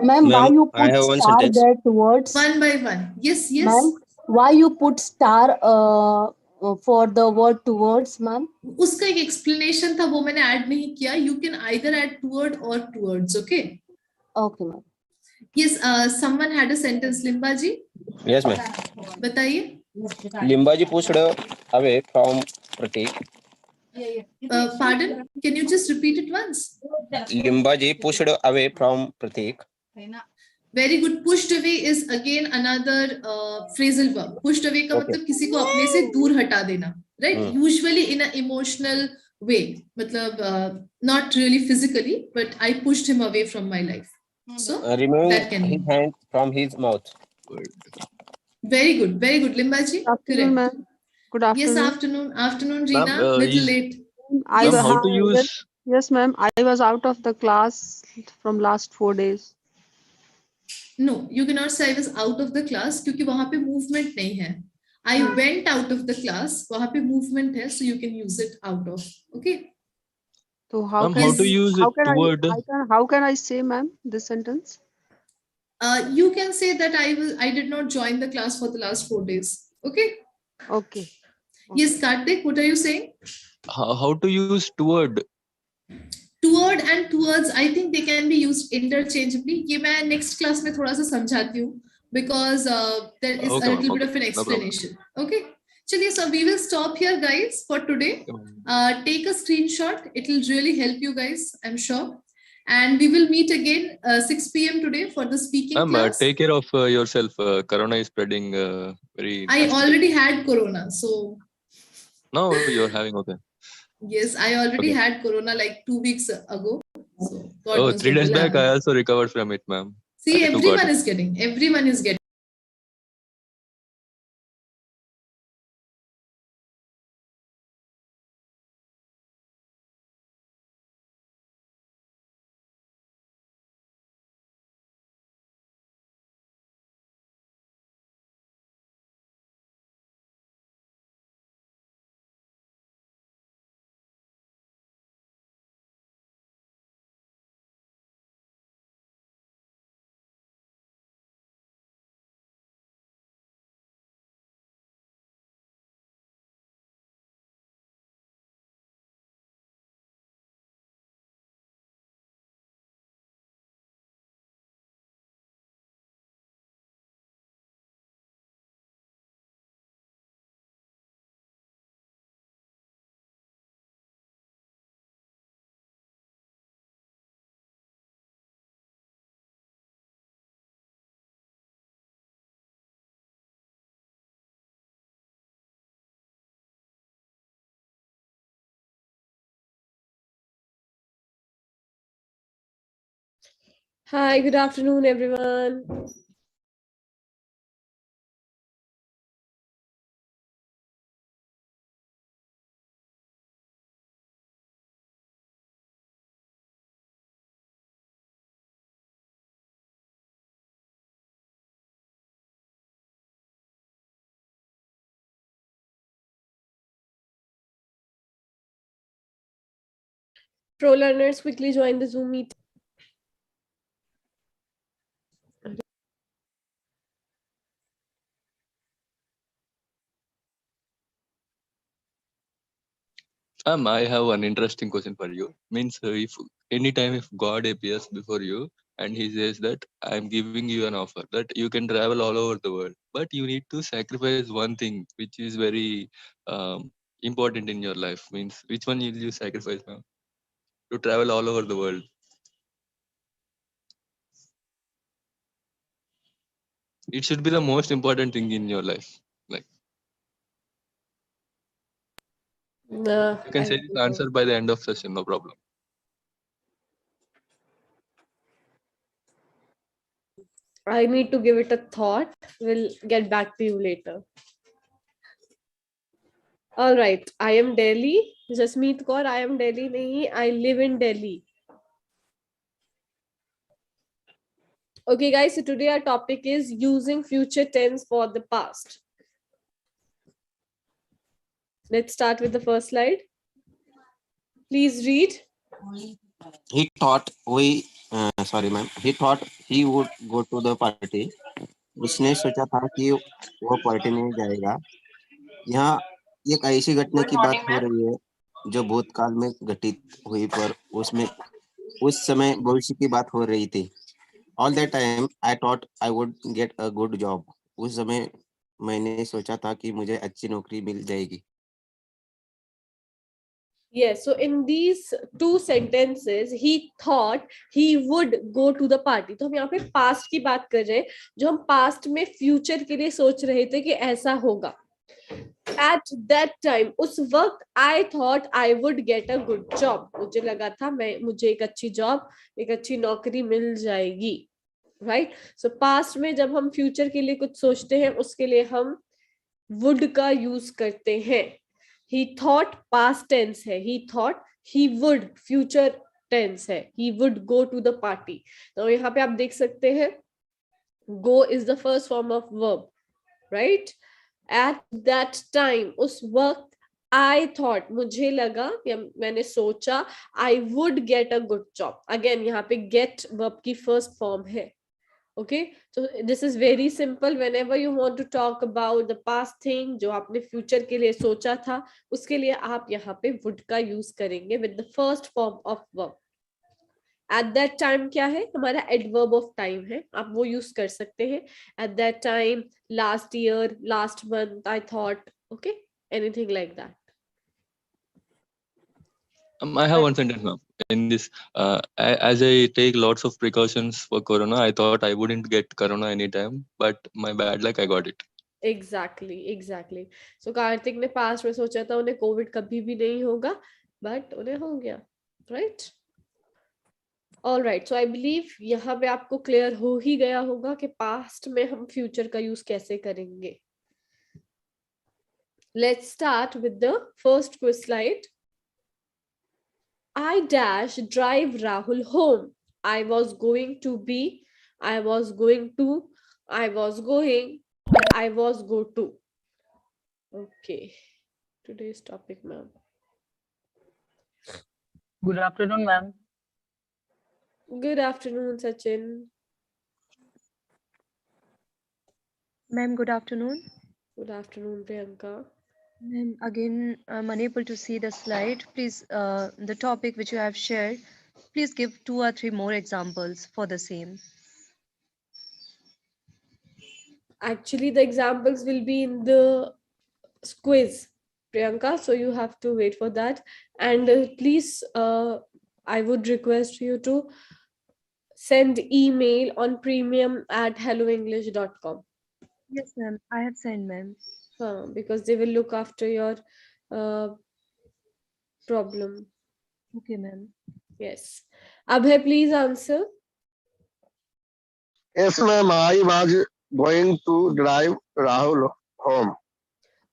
ma'am, why you I put have one star sentence. there towards, One by one. Yes, yes. ma'am? Why you put star for the word towards, ma'am? उसका एक explanation था, वो मैंने add नहीं किया. You can either add toward or towards. Okay. Okay, ma'am. Yes. Someone had a sentence. Limba ji, Yes, ma'am. बताइए. Limbaji pushed away from Pratik. Pardon? Can you just repeat it once? Limbaji pushed away from Pratik. Very good. Pushed away is again another phrasal verb. Pushed away का मतलब किसी को अपने से दूर हटा देना, right? Usually in an emotional way. मतलब not really physically, but I pushed him away from my life. So Removing that can his be. hand from his mouth. Very good. Very good. Limbaji. Afternoon, Correct. ma'am. Good afternoon. Yes, afternoon. Afternoon, Ma'am, Reena. Little is- late. I Ma'am, Yes. how to use? Yes, ma'am. I was out of the class from last 4 days. No, you cannot say I was out of the class क्योंकि वहां पे movement नहीं है. I went out of the class. वहां पे movement है, so you can use it out of. Okay. So how Ma'am, can how to Yes. use how it can toward? how can I say, ma'am, this sentence? You can say that I did not join the class for the last 4 days. Okay. Okay. Yes, Kartik, what are you saying? How to use toward? Toward and towards, I think they can be used interchangeably. ये मैं next class में थोड़ा सा समझाती हूँ because there is Okay, a ma'am. little bit Okay. of an No problem. explanation. Okay. चलिए, so we will stop here, guys, for today. Take a screenshot. It will really help you guys, I'm sure. And we will meet again 6 p.m. today for the speaking Ma'am, class. take care of yourself. Corona is spreading very. I drastically. already had corona, so Now you're having okay. yes, I already Okay. had corona like 2 weeks ago. So God Oh, knows 3 what days will back, I happen. also recovered from it, ma'am. See, I too got everyone it. is getting. Everyone is getting. Hi, good afternoon, everyone. Pro learners, quickly join the Zoom meeting. I have one interesting question for you. Means if anytime if God appears before you and he says that I'm giving you an offer that you can travel all over the world, but you need to sacrifice one thing which is very important in your life. Means which one will you sacrifice now to travel all over the world? It should be the most important thing in your life. Like No, you can say this answer by the end of session, no problem. I need to give it a thought. We'll get back to you later. All right. I am Delhi. Jasmeet Kaur, I am Delhi. Nahi, I live in Delhi. Okay, guys. So today our topic is using future tense for the past. Let's start with the first slide. Please read. He thought sorry ma'am, he thought he would go to the party. उसने सोचा था कि वो party में जाएगा. यहाँ एक ऐसी घटना Good की बात morning, हो ma'am. रही है जो भूतकाल में घटित हुई, पर उसमें उस समय भविष्य की बात हो रही थी. All that time I thought I would get a good job. उस समय मैंने सोचा था कि मुझे अच्छी नौकरी मिल जाएगी. Yes, so in these two sentences, he thought he would go to the party. तो हम यहाँ पे past की बात कर रहे हैं, जो हम past में future के लिए सोच रहे थे कि ऐसा होगा. At that time, उस वक्त I thought I would get a good job. मुझे लगा था मुझे एक अच्छी job, एक अच्छी नौकरी मिल जाएगी. Right? So past में जब हम future के लिए कुछ सोचते हैं, उसके लिए हम would का use करते हैं. He thought past tense है. He thought he would future tense है. He would go to the party. तो यहाँ पे आप देख सकते हैं go is the first form of verb, right? At that time, उस वक्त I thought, मुझे लगा या मैंने सोचा I would get a good job. Again यहाँ पे get verb की first form है. Okay, so this is very simple. Whenever you want to talk about the past thing जो आपने future के लिए सोचा था, उसके लिए आप यहाँ पे would का use करेंगे with the first form of verb. At that time क्या है? हमारा adverb of time है. आप वो use कर सकते हैं. At that time, last year, last month, I thought. Okay, anything like that. I have one sentence now. In this, as I take lots of precautions for corona, I thought I wouldn't get corona anytime, but my bad luck, I got it. Exactly. So Kartik ने past में सोचा था उन्हें Covid कभी भी नहीं होगा, but उन्हें हो गया, right? All right. So I believe यहाँ पे आपको clear हो ही गया होगा कि past में हम future का use कैसे करेंगे. Let's start with the first quiz slide. I dash drive Rahul home. I was going, I was going, or I was go to. Okay. Today's topic, ma'am. Good afternoon, ma'am. Good afternoon, Sachin. Ma'am, good afternoon. Good afternoon, Priyanka. Ma'am, again, I'm unable to see the slide. Please, the topic which you have shared, please give 2 or 3 more examples for the same. Actually, the examples will be in the quiz, Priyanka, so you have to wait for that. And please, I would request you to send email on premium@helloenglish.com. Yes, ma'am. I have sent, ma'am. Because they will look after your problem. Okay, ma'am. Yes. Abhay, please answer. Yes, ma'am. I was going to drive Rahul home.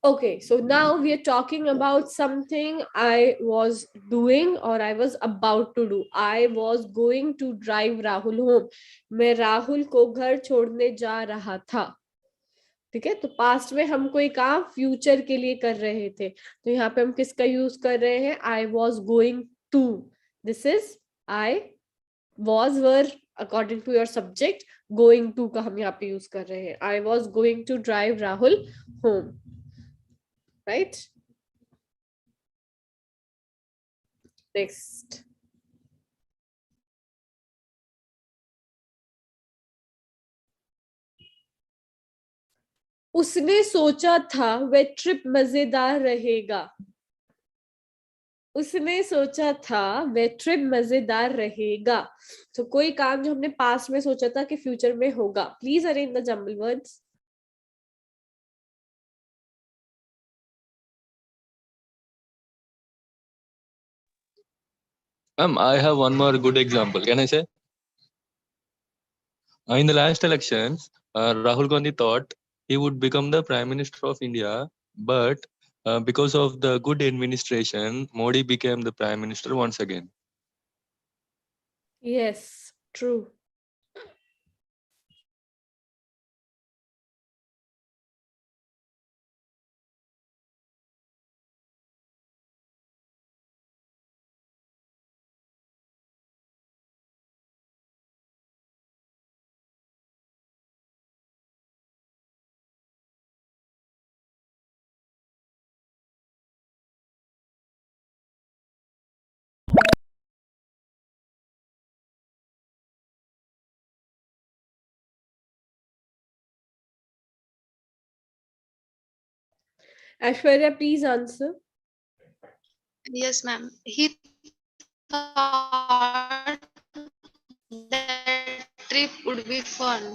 Okay, so now we are talking about something I was doing or I was about to do. I was going to drive Rahul home. मैं राहुल को घर छोड़ने जा रहा था. ठीक है, तो पास्ट में हम कोई काम फ्यूचर के लिए कर रहे थे, तो यहाँ पे हम किसका यूज कर रहे हैं? I was going to. This is I was were according to your subject. Going to का हम यहाँ पे यूज कर रहे हैं. I was going to drive Rahul home. Right, next. उसने सोचा था वह ट्रिप मजेदार रहेगा. उसने सोचा था वह ट्रिप मजेदार रहेगा. तो कोई काम जो हमने पास्ट में सोचा था कि फ्यूचर में होगा. Please arrange the jumble words. I have one more good example. Can I say? In the last elections, Rahul Gandhi thought he would become the Prime Minister of India, but because of the good administration, Modi became the Prime Minister once again. Yes, true. Aishwarya, please answer. Yes, ma'am. He thought that trip would be fun.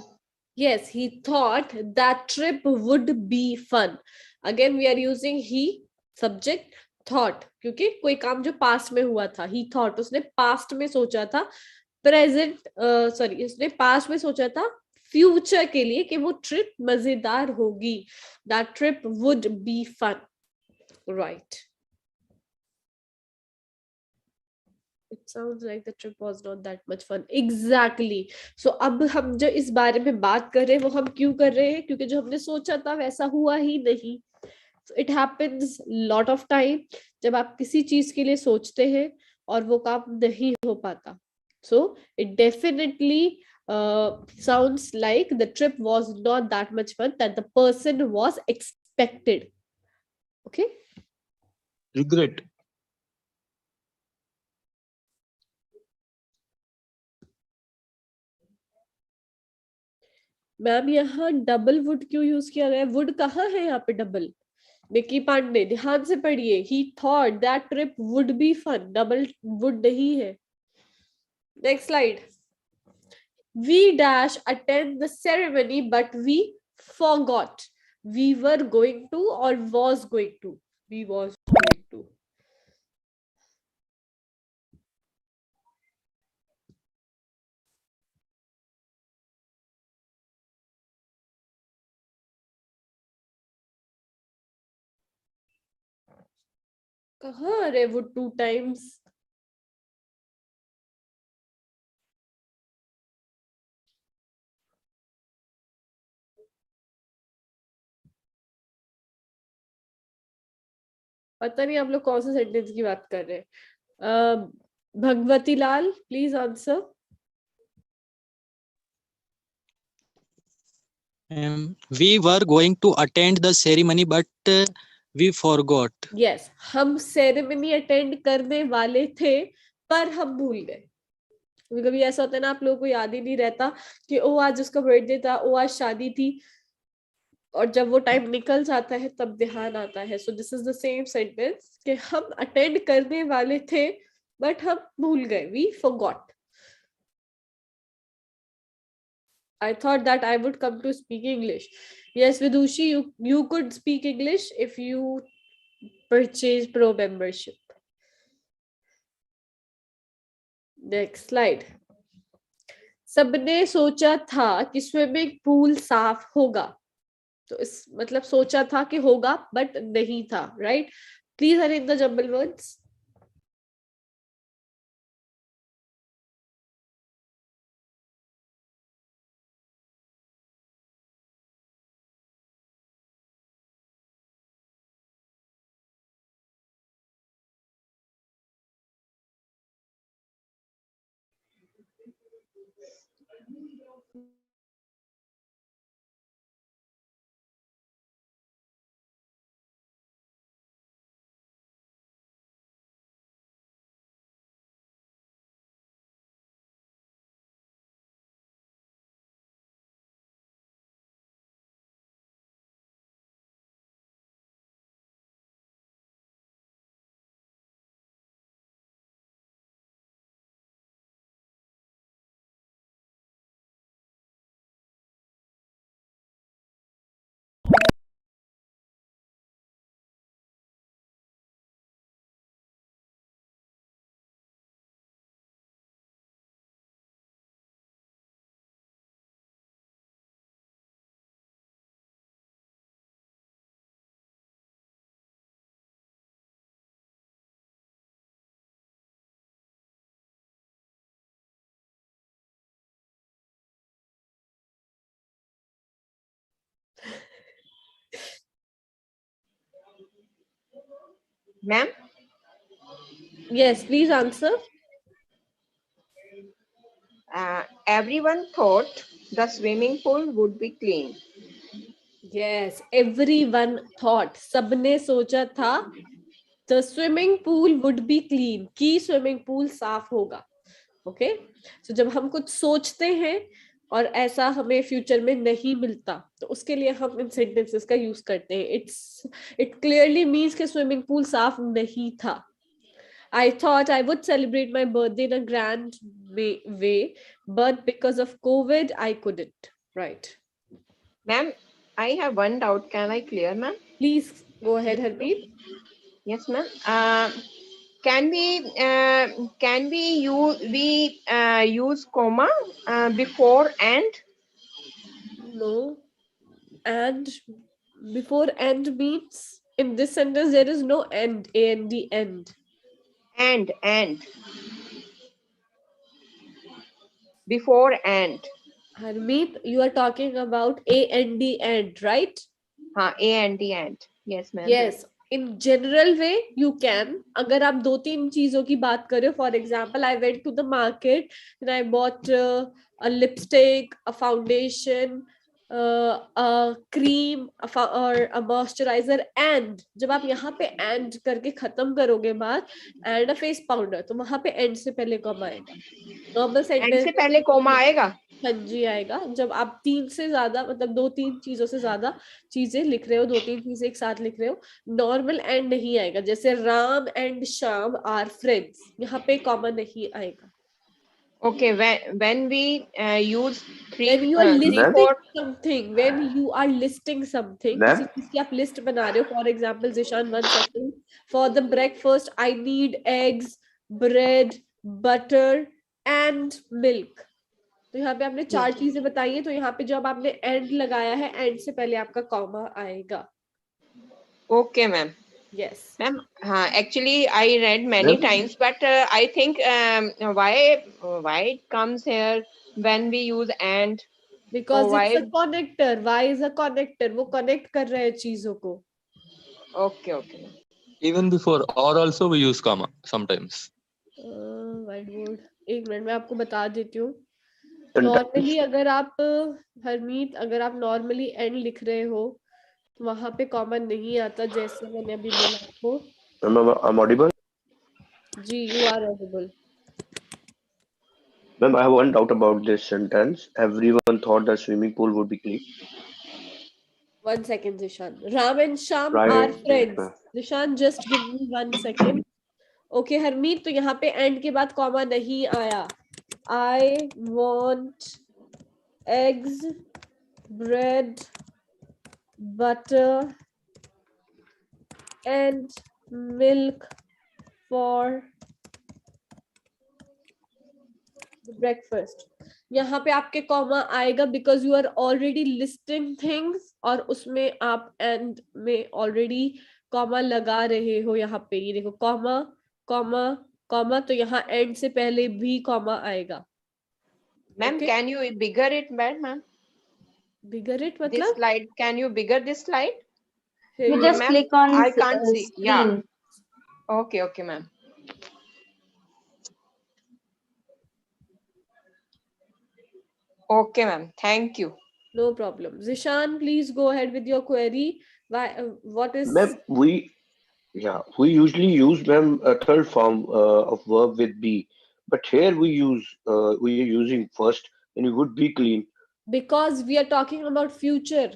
Yes, he thought that trip would be fun. Again, we are using he, subject, thought. क्योंकि कोई काम जो past में हुआ था, he thought, उसने past में सोचा था, present, sorry, उसने past में सोचा था फ्यूचर के लिए कि वो ट्रिप मजेदार होगी. That trip would be fun. Right. It sounds like the trip was not that much fun. Exactly. So अब हम जो इस बारे में बात कर रहे हैं वो हम क्यों कर रहे हैं? क्योंकि जो हमने सोचा था वैसा हुआ ही नहीं. So it happens lot of time जब आप किसी चीज के लिए सोचते हैं और वो काम नहीं हो पाता. So it definitely sounds like the trip was not that much fun that the person was expected. Okay. Regret. Ma'am यहाँ डबल वुड क्यों यूज किया गया? वुड कहाँ है यहाँ पे डबल? निकी पांडे, ध्यान से पढ़िए. He thought that trip would be fun. Double would नहीं है. Next slide. We dash attend the ceremony, but we forgot. We were going to or was going to? We was going to. कहाँ आ रहे वो 2 times? पता नहीं आप लोग कौन से सेंटेंस की बात कर रहे हैं. Bhagwati Lal, please answer. We were going to attend the ceremony, but we forgot. Yes, हम सेरेमनी अटेंड करने वाले थे पर हम भूल गए. कभी ऐसा होता है ना, आप लोगों को याद ही नहीं रहता कि ओ आज उसका बर्थडे था, ओ आज शादी थी, और जब वो टाइम निकल जाता है तब ध्यान आता है. सो this is the same sentence कि हम अटेंड करने वाले थे बट हम भूल गए. We forgot. I thought that I would come to speak English. Yes, Vidushi, you could speak English if you purchase pro membership. Next slide. सबने सोचा था कि स्विमिंग पूल साफ होगा, तो इस मतलब सोचा था कि होगा बट नहीं था, right? Please arrange the jumble words. Ma'am? Yes, please answer. Everyone thought the swimming pool would be clean. Yes, everyone thought, सबने सोचा था the swimming pool would be clean, कि swimming pool साफ होगा. ओके, so जब हम कुछ सोचते हैं और ऐसा हमें फ्यूचर में नहीं मिलता, तो उसके लिए हम इन सेंटेंसेस का यूज करते हैं. इट क्लियरली मीन्स कि स्विमिंग पूल साफ नहीं था. I thought I would celebrate my birthday in a grand way, but because of COVID, I couldn't. Right. Ma'am, I have one doubt. Can I clear, ma'am? Please go ahead, Harpreet. Yes, ma'am. Can we use comma before and? No. And before and means in this sentence there is no end, and end. And before and. Harmeet, you are talking about and, right? And. Yes, ma'am. Yes. In general way you can. अगर आप दो तीन चीजों की बात करें, for example, I went to the market and I bought a lipstick, a foundation, a cream, or a moisturizer, and जब आप यहाँ पे and करके खत्म करोगे बात, and a face powder, तो वहाँ पे and से पहले कॉमा आएगा. नॉर्मल सेंटेंस and से पहले कॉमा आएगा. हाँ जी आएगा. जब आप तीन से ज्यादा मतलब दो तीन चीजों से ज्यादा चीजें लिख रहे हो, दो तीन चीजें एक साथ लिख रहे हो, नॉर्मल एंड नहीं आएगा. जैसे Ram and Shyam are friends, यहाँ पे कॉमा नहीं आएगा. Okay, when we use three, when you are listing four, something, when you are listing something, किसी चीज की आप लिस्ट बना रहे हो, for example Zishan 1 second, for the breakfast I need eggs, bread, butter and milk. तो यहाँ पे आपने चार चीजें बताई है, तो यहाँ पे जब आपने एंड लगाया है, एंड से पहले आपका कॉमा आएगा. Okay, ma'am. Yes. Ma'am, actually I read many times, but I think why it comes here when we use and? Because it's a connector. Why is a connector? वो connect कर रहे हैं चीजों को. Okay. Even before or also we use comma sometimes. Whiteboard. एक minute मैं आपको बता देती हूँ. नॉर्मली अगर आप हरमीत अगर आप नॉर्मली एंड लिख रहे हो तो वहां पे कॉमन नहीं आता, जैसे मैंने अभी बोला आपको. I'm audible? Ji, you are audible. Ma'am, I have one doubt about this sentence. Everyone thought the swimming pool would be clean. 1 second, Zishan. Ram and Sham Right. are friends. Zishan, just give me 1 second. Okay, Harmeet, तो यहाँ पे and के बाद comma नहीं आया. I want eggs, bread, butter and milk for the breakfast. यहाँ पे आपके कॉमा आएगा because you are already listing things, और उसमें आप एंड में ऑलरेडी कॉमा लगा रहे हो। यहाँ पे ये देखो कॉमा कॉमा कॉमा, तो यहाँ एंड से पहले भी कॉमा आएगा। Ma'am, can you bigger it, ma'am? Bigger it This मतलब? slide, can you bigger this slide? You just Ma'am, click on I can't see. Yeah. screen. Okay, okay, ma'am. Okay, ma'am. Thank you. No problem. Zishan, please go ahead with your query. Why? What is? Ma'am, we usually use, ma'am, a third form of verb with be, but here we are using first, and it would be clean. Because we are talking about future,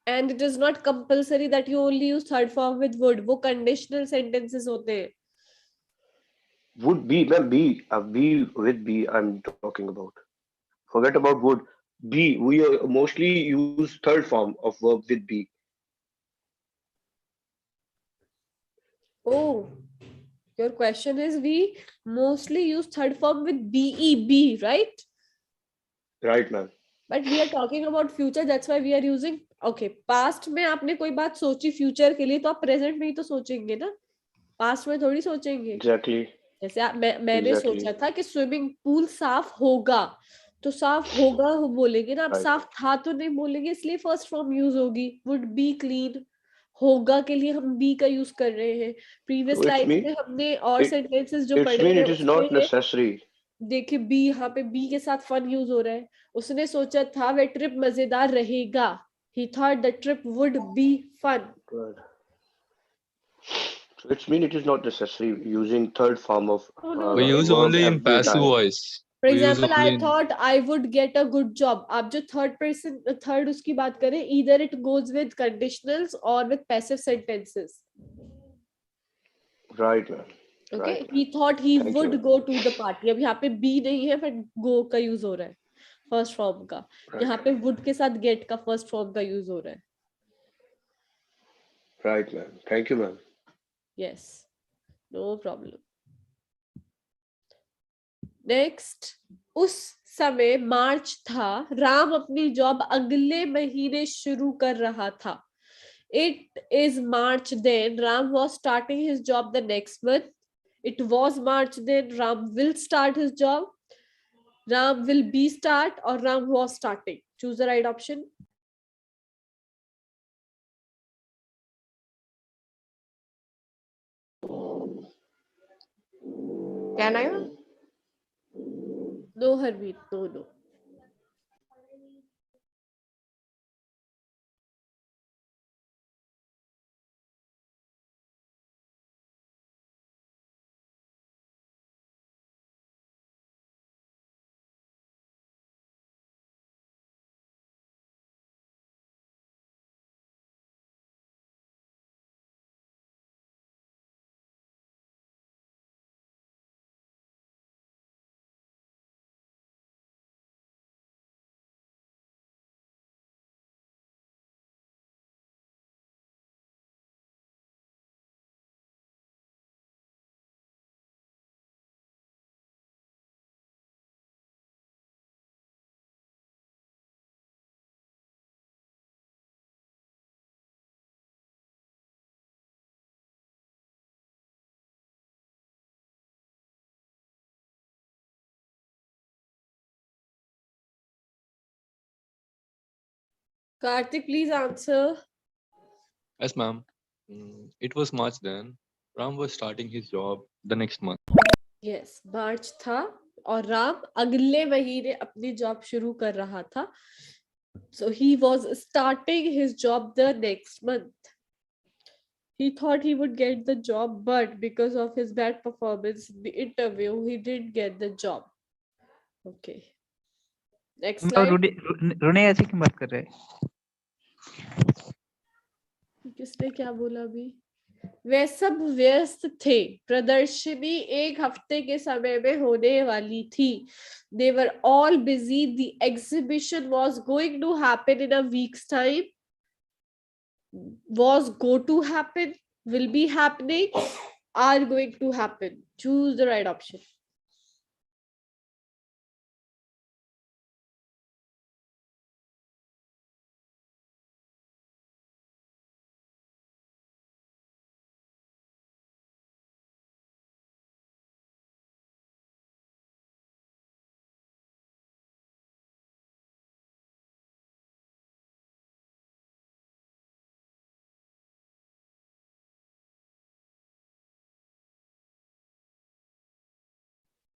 and it is not compulsory that you only use third form with would. वो conditional sentences होते हैं. Would be, ma'am, be with be. I'm talking about. Forget about would. Be, we mostly use third form of verb with be. Oh, your question is we mostly use third form with BEB, right? Right, ma'am. But we are talking about future, that's why we are using. Okay, past में आपने कोई बात सोची future के लिए, तो आप present में ही तो सोचेंगे ना, past में थोड़ी सोचेंगे. Exactly. जैसे मैंने सोचा था कि स्विमिंग पूल साफ होगा, तो साफ होगा बोलेंगे ना, आप साफ था तो नहीं बोलेंगे, इसलिए फर्स्ट फॉर्म यूज होगी वुड बी क्लीन। होगा के लिए हम बी का यूज कर रहे हैं। प्रीवियस स्लाइड में हमने और सेंटेंसेस जो पढ़े हैं उसमें देखिए बी, यहाँ पे बी के साथ फन यूज हो रहा है। उसने सोचा था वह ट्रिप मजेदार रहेगा, he thought the trip would be fun. So it means it is not necessary using third form of. We use only in passive voice. For example, I thought I would get a good job. आप जो third उसकी बात करें, either it goes with conditionals or with passive sentences. Right, ma'am. Okay, right, he thought he Thank would you. go to the party. अब यहाँ पे be नहीं है, but go का use हो रहा है first form का. यहाँ पे would के साथ get का first form का use हो रहा है. Right, ma'am. Thank you, ma'am. Yes, no problem. Next, उस समय मार्च था, राम अपनी जॉब अगले महीने शुरू कर रहा था. It is March then, Ram was starting his job the next month. It was March then, Ram will start his job. Ram will be start or Ram was starting. Choose the right option. Can I? No, Harmeet, no. Karthik, please answer. Yes, ma'am. It was March then. Ram was starting his job the next month. Yes, March था और राम अगले महीने अपनी job शुरू कर रहा था. So he was starting his job the next month. He thought he would get the job, but because of his bad performance in the interview, he didn't get the job. Okay. Next slide. रुने ऐसे क्यों बात कर रहे हैं? किसने क्या बोला अभी? वे सब व्यस्त थे. प्रदर्शनी एक हफ्ते के समय में होने वाली थी. They were all busy. The exhibition was going to happen in a week's time. Was go to happen, will be happening, are going to happen. Choose the right option.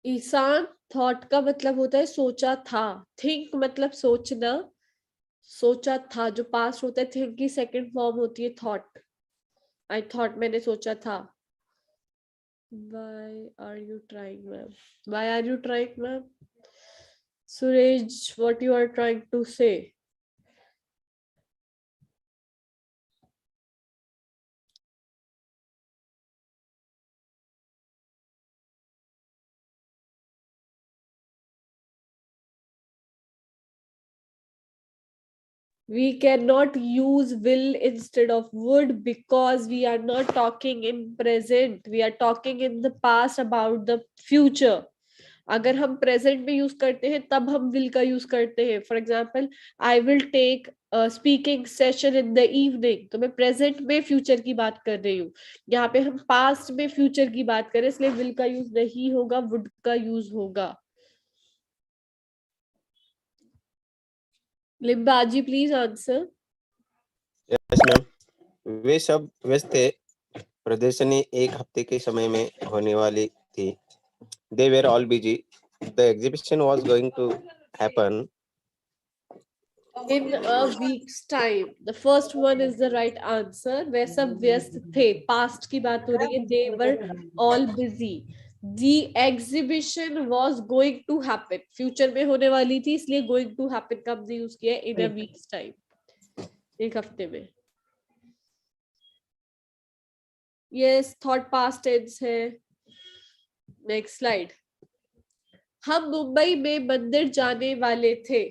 Ishaan, thought का मतलब होता है सोचा था, थिंक मतलब सोचना, सोचा था जो पास्ट होता है, थिंक की सेकंड फॉर्म होती है थॉट। आई थॉट, मैंने सोचा था। Why are you trying, ma'am? Why are you trying, ma'am? Suraj, what you are trying to say? We cannot use will instead of would because we are not talking in present. We are talking in the past about the future. अगर हम present में use करते हैं तब हम will का use करते हैं। For example, I will take speaking session in the evening, तो मैं प्रेजेंट में फ्यूचर की बात कर रही हूँ। यहाँ पे हम पास्ट में फ्यूचर की बात करें, इसलिए विल का यूज नहीं होगा, वुड का यूज होगा। Limbaji please answer. Yes ma'am. वे सब व्यस्त थे। प्रदर्शनी एक हफ्ते के समय में होने वाली थी। They were all busy. The exhibition was going to happen In a week's time. The first one is the right answer. वे सब व्यस्त थे, past की बात हो रही है। They were all busy. The exhibition was going to happen. Future में होने वाली थी, इसलिए going to happen का हमने यूज किया in a week's time. एक हफ्ते में। Yes, thought past tense है। Next slide. हम मुंबई में मंदिर जाने वाले थे।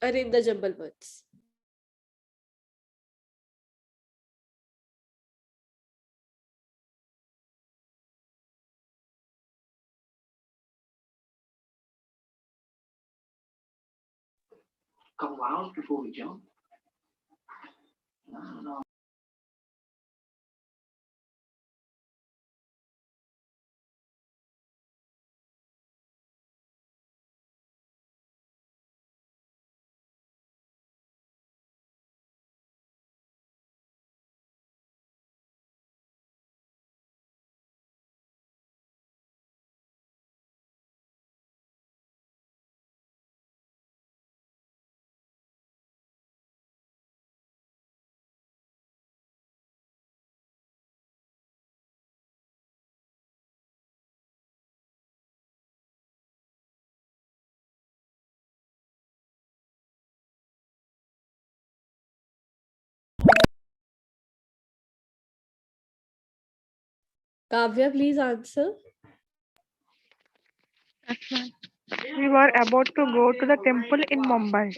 Arrange the jumble words. Couple hours before we jump. I don't know. Kavya, please answer. We were about to go to the temple in Mumbai.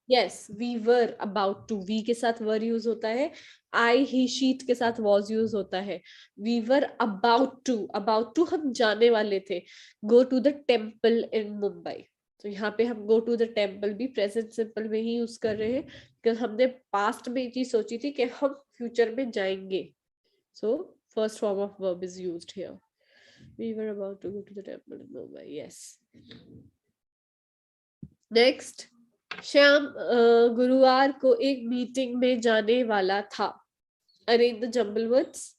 Yes, we were about to. We के साथ were use होता है. I, he, she के साथ was use होता है. We were about to. About to हम जाने वाले थे. Go to the temple in Mumbai. तो यहाँ पे हम go to the temple भी present simple में ही use कर रहे हैं, because हमने past में ये चीज सोची थी कि हम future में जाएंगे. So first form of verb is used here. We were about to go to the temple in Mumbai. Yes. Next. Shyam गुरुवार को एक मीटिंग में जाने वाला था। Arrange the jumble words.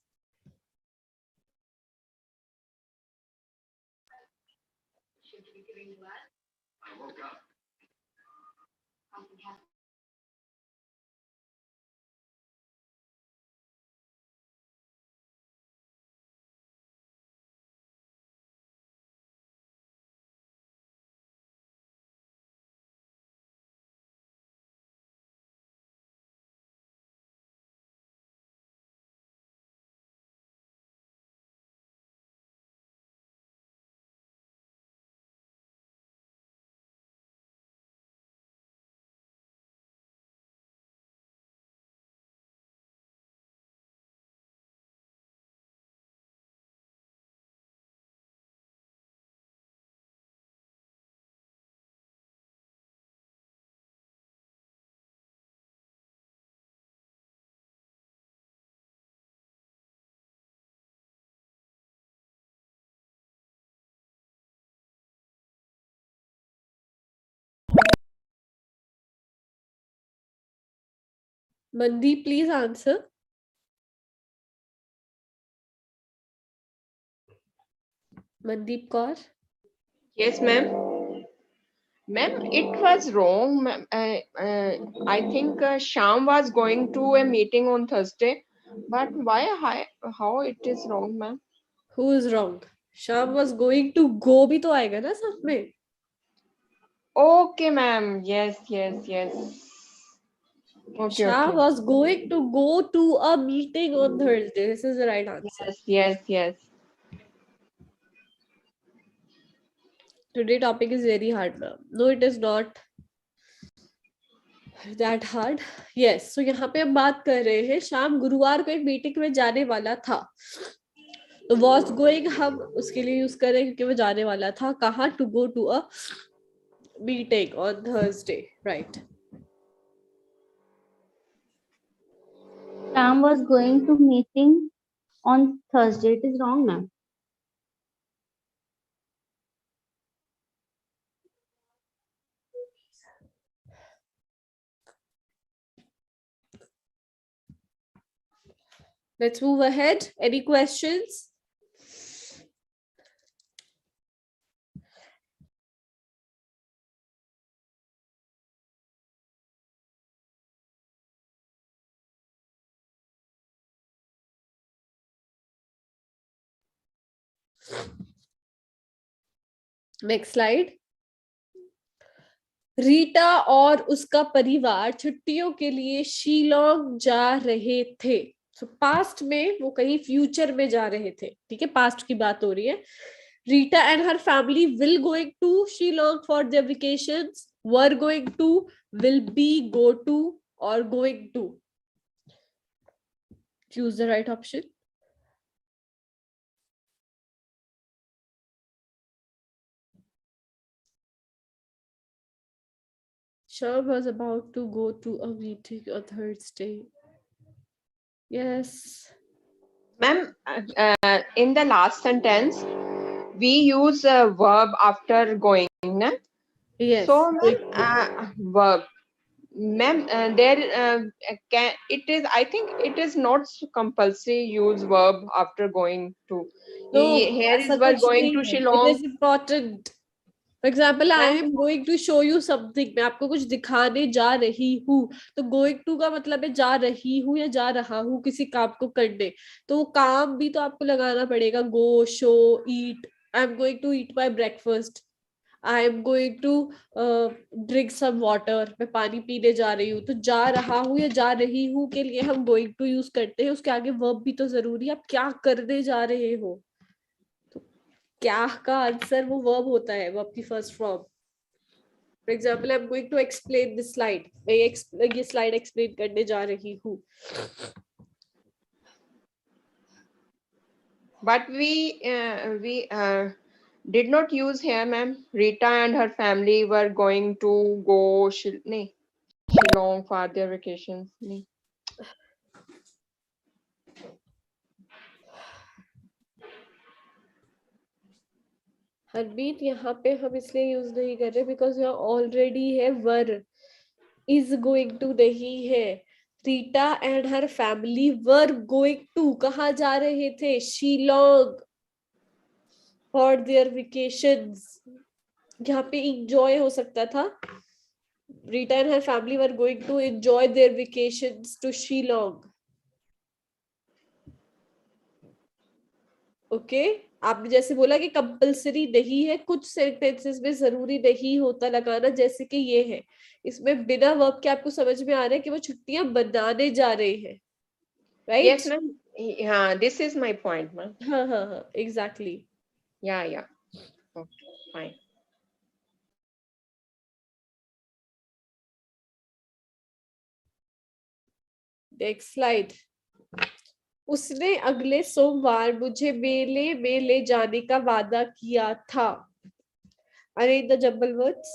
Mandeep, please answer. Mandeep Kaur. Yes, ma'am. Ma'am, it was wrong. Ma'am. I think Sham was going to a meeting on Thursday, but why? How it is wrong, ma'am? Who is wrong? Sham was going to go भी तो आएगा ना साथ में. Okay, ma'am. Yes, yes, yes. Okay, Sham okay. was going to go to a meeting on Thursday. This is the right answer. Yes, yes, yes. Today topic is very hard, ma'am. No, it is not that hard. Yes. So यहाँ पे हम बात कर रहे हैं शाम गुरुवार को एक मीटिंग में जाने वाला था. तो was going हम उसके लिए यूज करें क्योंकि वो जाने वाला था कहाँ to go to a meeting on Thursday, right? Sam was going to meeting on Thursday. It is wrong, ma'am. Let's move ahead. Any questions? Next slide. Rita और उसका परिवार छुट्टियों के लिए शिलोंग जा रहे थे. So past में वो कहीं फ्यूचर में जा रहे थे. ठीक है, पास्ट की बात हो रही है. Rita and her family will going to Shillong for their vacations. Were going to, will be, go to, or going to. Choose the right option. Sham was about to go to a meeting on Thursday. Yes. Ma'am, in the last sentence, we use a verb after going. Na? Yes. So, ma'am, verb. Ma'am, it is. I think it is not compulsory use verb after going to. No, Here ऐसा is we're कुछ going नहीं to है. Shillong. It is important. For example, I Ma'am, am going to show you something. मैं आपको कुछ दिखाने जा रही हूँ. तो going to का मतलब है जा रही हूँ या जा रहा हूँ किसी काम को करने. तो वो काम भी तो आपको लगाना पड़ेगा. Go, show, eat. I am going to eat my breakfast. I am going to drink some water. मैं पानी पीने जा रही हूँ. तो जा रहा हूँ या जा रही हूँ के लिए हम going to use करते हैं. उसके आगे verb भी तो जरूरी है. आप क्या करने जा रहे हो? क्या का आंसर वो वर्ब होता है, वर्ब की first form. For example I am going to explain this slide. मैं ये स्लाइड एक्सप्लेन करने जा रही हूँ. but we did not use here, ma'am. Rita and her family were going to go Shillong for their vacations. Nee. Harmeet यहाँ पे हम इसलिए यूज नहीं कर रहे बिकॉज यहाँ ऑलरेडी है वर. इज गोइंग टू नहीं है. Rita and her family were going to कहाँ जा रहे थे? Shillong for their vacations. यहाँ पे इंजॉय हो सकता था. Rita and her family were going to enjoy their vacations to Shillong. Okay? आपने जैसे बोला कि कंपलसरी नहीं है, कुछ सेंटेंसेस में जरूरी नहीं होता लगाना, जैसे कि ये है. इसमें बिना वर्ब के आपको समझ में आ रहा है कि वो छुट्टियां बनाने जा रहे हैं. Right? Yes, ma'am. Yeah, this is my point, ma'am. हाँ, exactly. Yeah. Okay, fine. Next slide. उसने अगले सोमवार मुझे मेले में ले जाने का वादा किया था. Arrange the jumble words.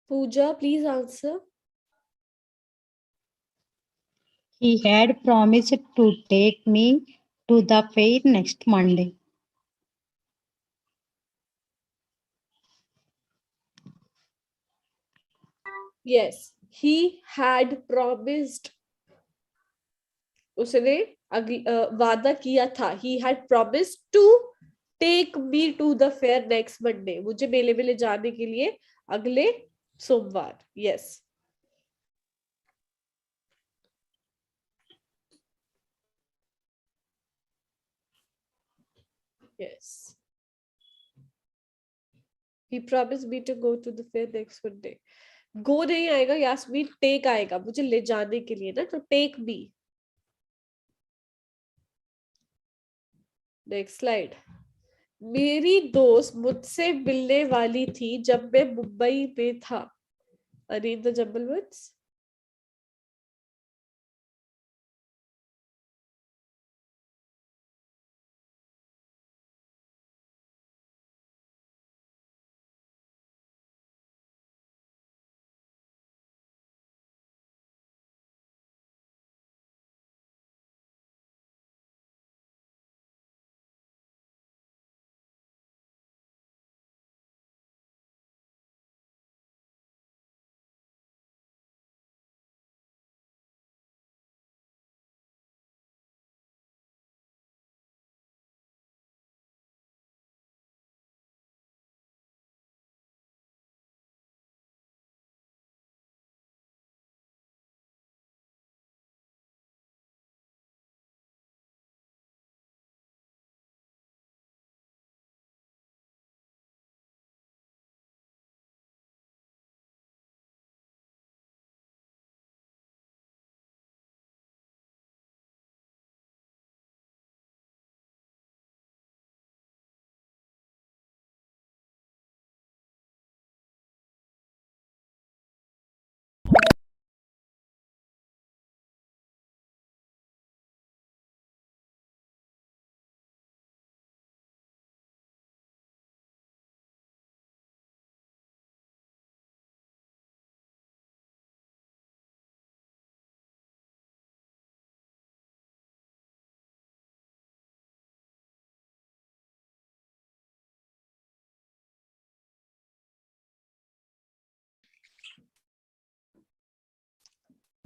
Pooja, please answer. He had promised to take me to the fair next Monday. Yes, he had promised. उसने वादा किया था. He had promised to take me to the fair next Monday. मुझे मेले में ले जाने के लिए अगले सोमवार. Yes. Yes. He promised me to go to the fair next Monday. Go नहीं आएगा, यास्मीन take आएगा. मुझे ले जाने के लिए ना, तो take me. Next slide. मेरी दोस्त मुझसे मिलने वाली थी जब मैं मुंबई में था. Read the jumble words.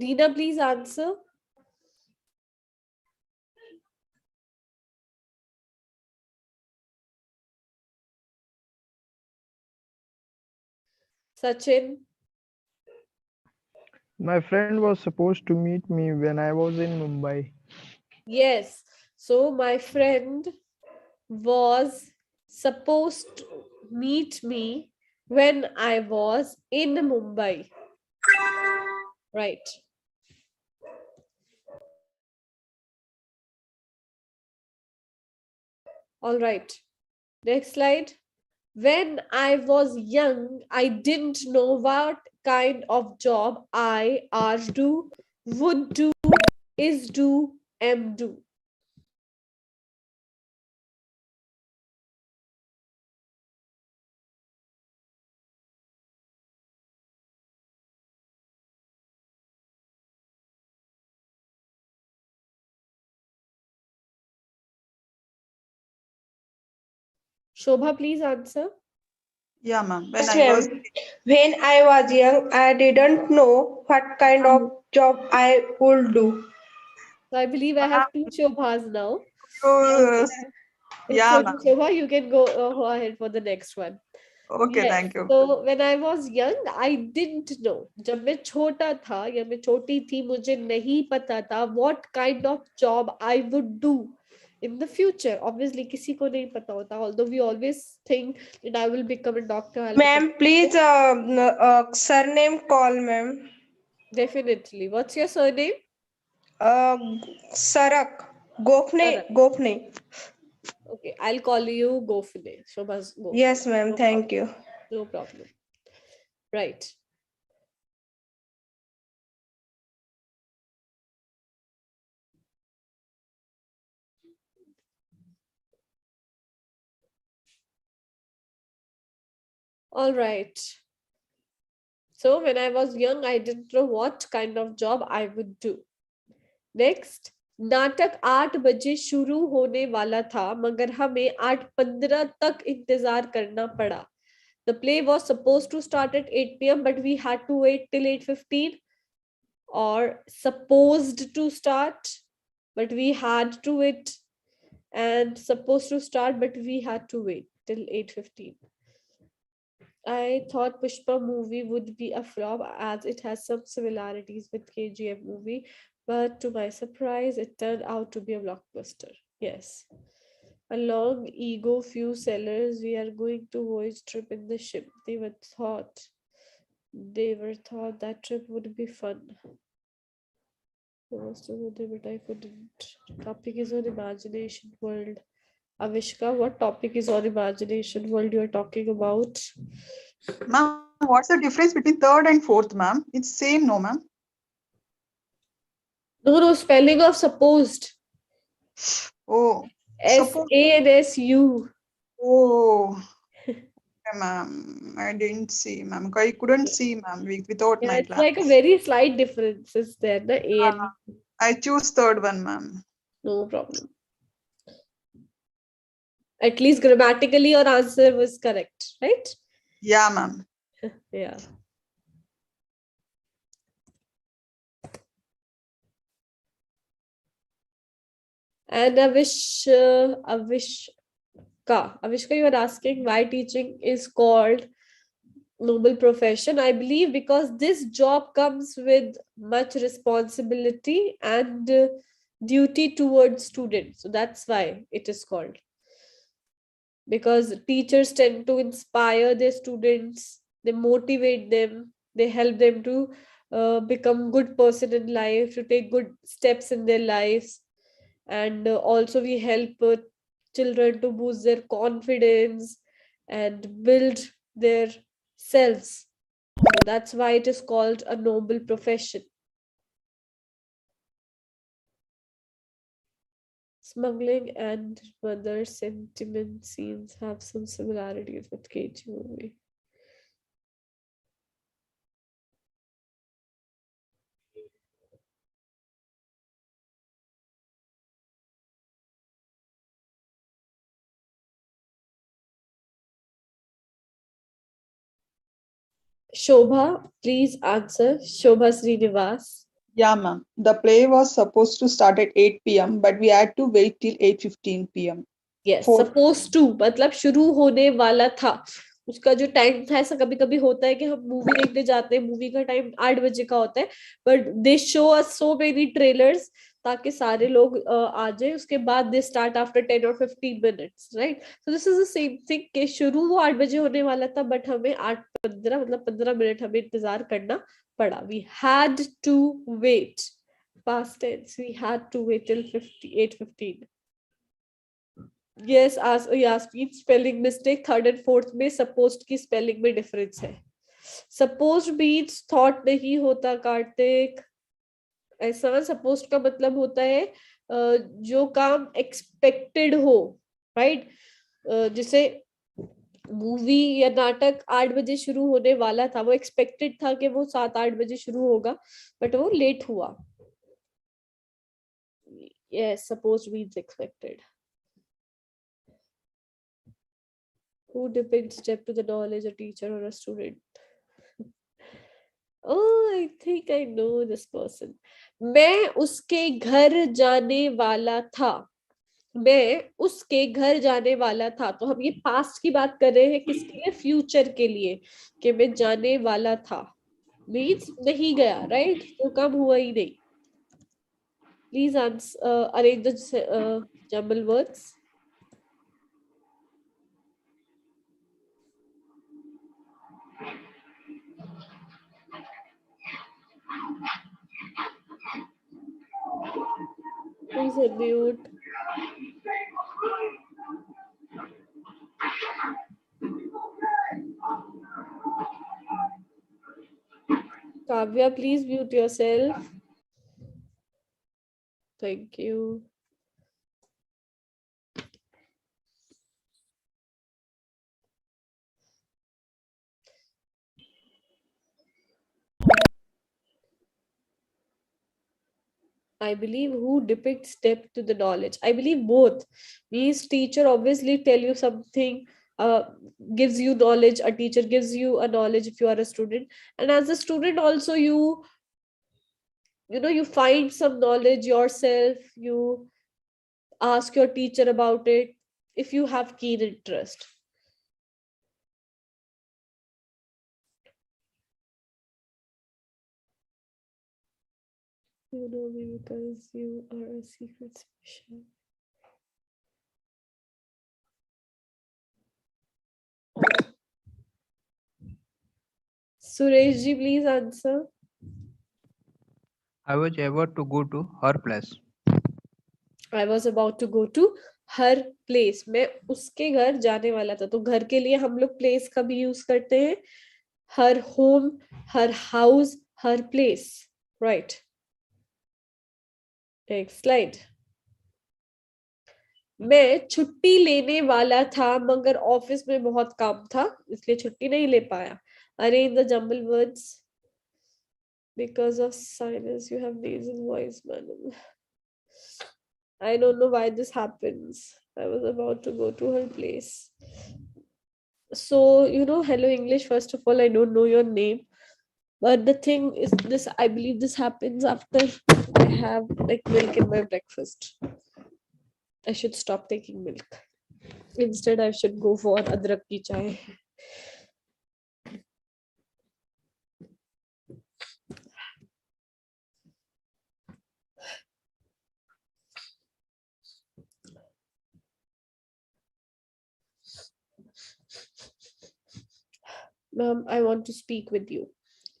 Reena, please answer. Sachin. My friend was supposed to meet me when I was in Mumbai. Yes. So my friend was supposed to meet me when I was in Mumbai. Right. All right. Next slide. When I was young, I didn't know what kind of job I are do, would do, is do, am do. Shobha, please answer. Yeah, ma'am. When Yes, I was ma'am. When I was young, I didn't know what kind of job I would do. So I believe I have two Shobhas now. Oh, It's yeah, okay, ma'am. Shobha, you can go ahead for the next one. Okay, Yes. thank you. So when I was young, I didn't know. जब मैं छोटा था या मैं छोटी थी, मुझे नहीं पता था what kind of job I would do in the future. Obviously, किसी को नहीं पता होता. Although we always think that I will become a doctor. I'll become Ma'am, please surname call, ma'am. Definitely. What's your surname? Sarak. Gofne. Sarak. Gofne. Okay, I'll call you Gofne. Shobha's Gofne. Yes, ma'am. No Thank problem. you. No problem. Right. All right. So when I was young, I didn't know what kind of job I would do. Next, नाटक 8 बजे शुरू होने वाला था मगर हमें 8:15 तक इंतजार करना पड़ा. The play was supposed to start at 8 p.m. but we had to wait till 8:15, or supposed to start but we had to wait, and supposed to start but we had to wait till 8:15. I thought Pushpa movie would be a flop as it has some similarities with KGF movie, but to my surprise, it turned out to be a blockbuster. Yes. Along ego few sellers, we are going to voyage trip in the ship. They were thought that trip would be fun. But I couldn't. Topic is on imagination world. Avishka, what topic is on imagination world you're talking about? Ma'am, what's the difference between third and fourth, ma'am? It's same, no, ma'am? No, spelling of supposed. Oh, SANSU. Oh, okay, ma'am. I didn't see, ma'am. I couldn't see, ma'am, without Yeah, my it's like a glasses. very slight difference is there, the A and U. I choose third one, ma'am. No problem. At least grammatically your answer was correct, right? Yeah, ma'am. Yeah. And Avishka, you are asking why teaching is called noble profession. I believe because this job comes with much responsibility and duty towards students. So that's why it is called. Because teachers tend to inspire their students, they motivate them, they help them to become good person in life, to take good steps in their lives, and also we help children to boost their confidence and build their selves. So that's why it is called a noble profession. Smuggling and mother sentiment scenes have some similarities with KG movie. Shobha, please answer. Shobha Srinivas. Yeah, ma'am. The play was supposed to start at 8 p.m., but we had to wait till 8:15 p.m. Yes, supposed to मतलब शुरू होने वाला था. उसका जो time था, ऐसा कभी कभी होता है कि हम मूवी देखने जाते हैं, मूवी का टाइम 8 बजे का होता है, but they show us so many trailers ताकि सारे लोग आ जाए. उसके बाद they start after 10 or 15 minutes, right? So this is the same thing कि शुरू वो 8 बजे होने वाला था, बट हमें 8:15 मतलब 15 मिनट हमें इंतजार करना पड़ा. We had to wait. Past tense, we had to wait till 8:15. Yes, as Yasmin, spelling mistake. Third and fourth में supposed की spelling में difference है. Supposed means thought नहीं होता कार्तिक. ऐसा supposed का मतलब होता है जो काम expected हो, right? जैसे मूवी या नाटक 8 बजे शुरू होने वाला था, वो expected था कि वो 7-8 बजे शुरू होगा, but वो late हुआ. Yes, supposed means expected. Who depends step to the knowledge, a teacher or a student? Oh, I think I know this person. मैं उसके घर जाने वाला था. मैं उसके घर जाने वाला था. तो हम ये पास्ट की बात कर रहे हैं, किसके लिए? फ्यूचर के लिए, कि मैं जाने वाला था. मीन्स नहीं गया, राइट? तो कब हुआ ही नहीं. Please arrange the jumble words. Please unmute. Kavya, please mute yourself. Thank you. I believe who depicts depth to the knowledge. I believe both. Means teacher obviously tell you something, gives you knowledge. A teacher gives you a knowledge if you are a student, and as a student also you know you find some knowledge yourself. You ask your teacher about it if you have keen interest. You know me because you are a secret special. Suresh ji, please answer. I was about to go to her place. I was about to go to her place. मैं उसके घर जाने वाला था. तो घर के लिए हम लोग place का भी use करते हैं. Her home, her house, her place. Right. Next slide. मैं छुट्टी लेने वाला था मगर ऑफिस में बहुत काम था इसलिए छुट्टी नहीं ले पाया. Arrange the jumble words. Because of silence, you have nasal voice, madam. I don't know why this happens. I was about to go to her place. So, you know, hello English. First of all, I don't know your name. But the thing is this, I believe this happens after I have like milk in my breakfast. I should stop taking milk. Instead, I should go for adrak ki chai. Ma'am, I want to speak with you.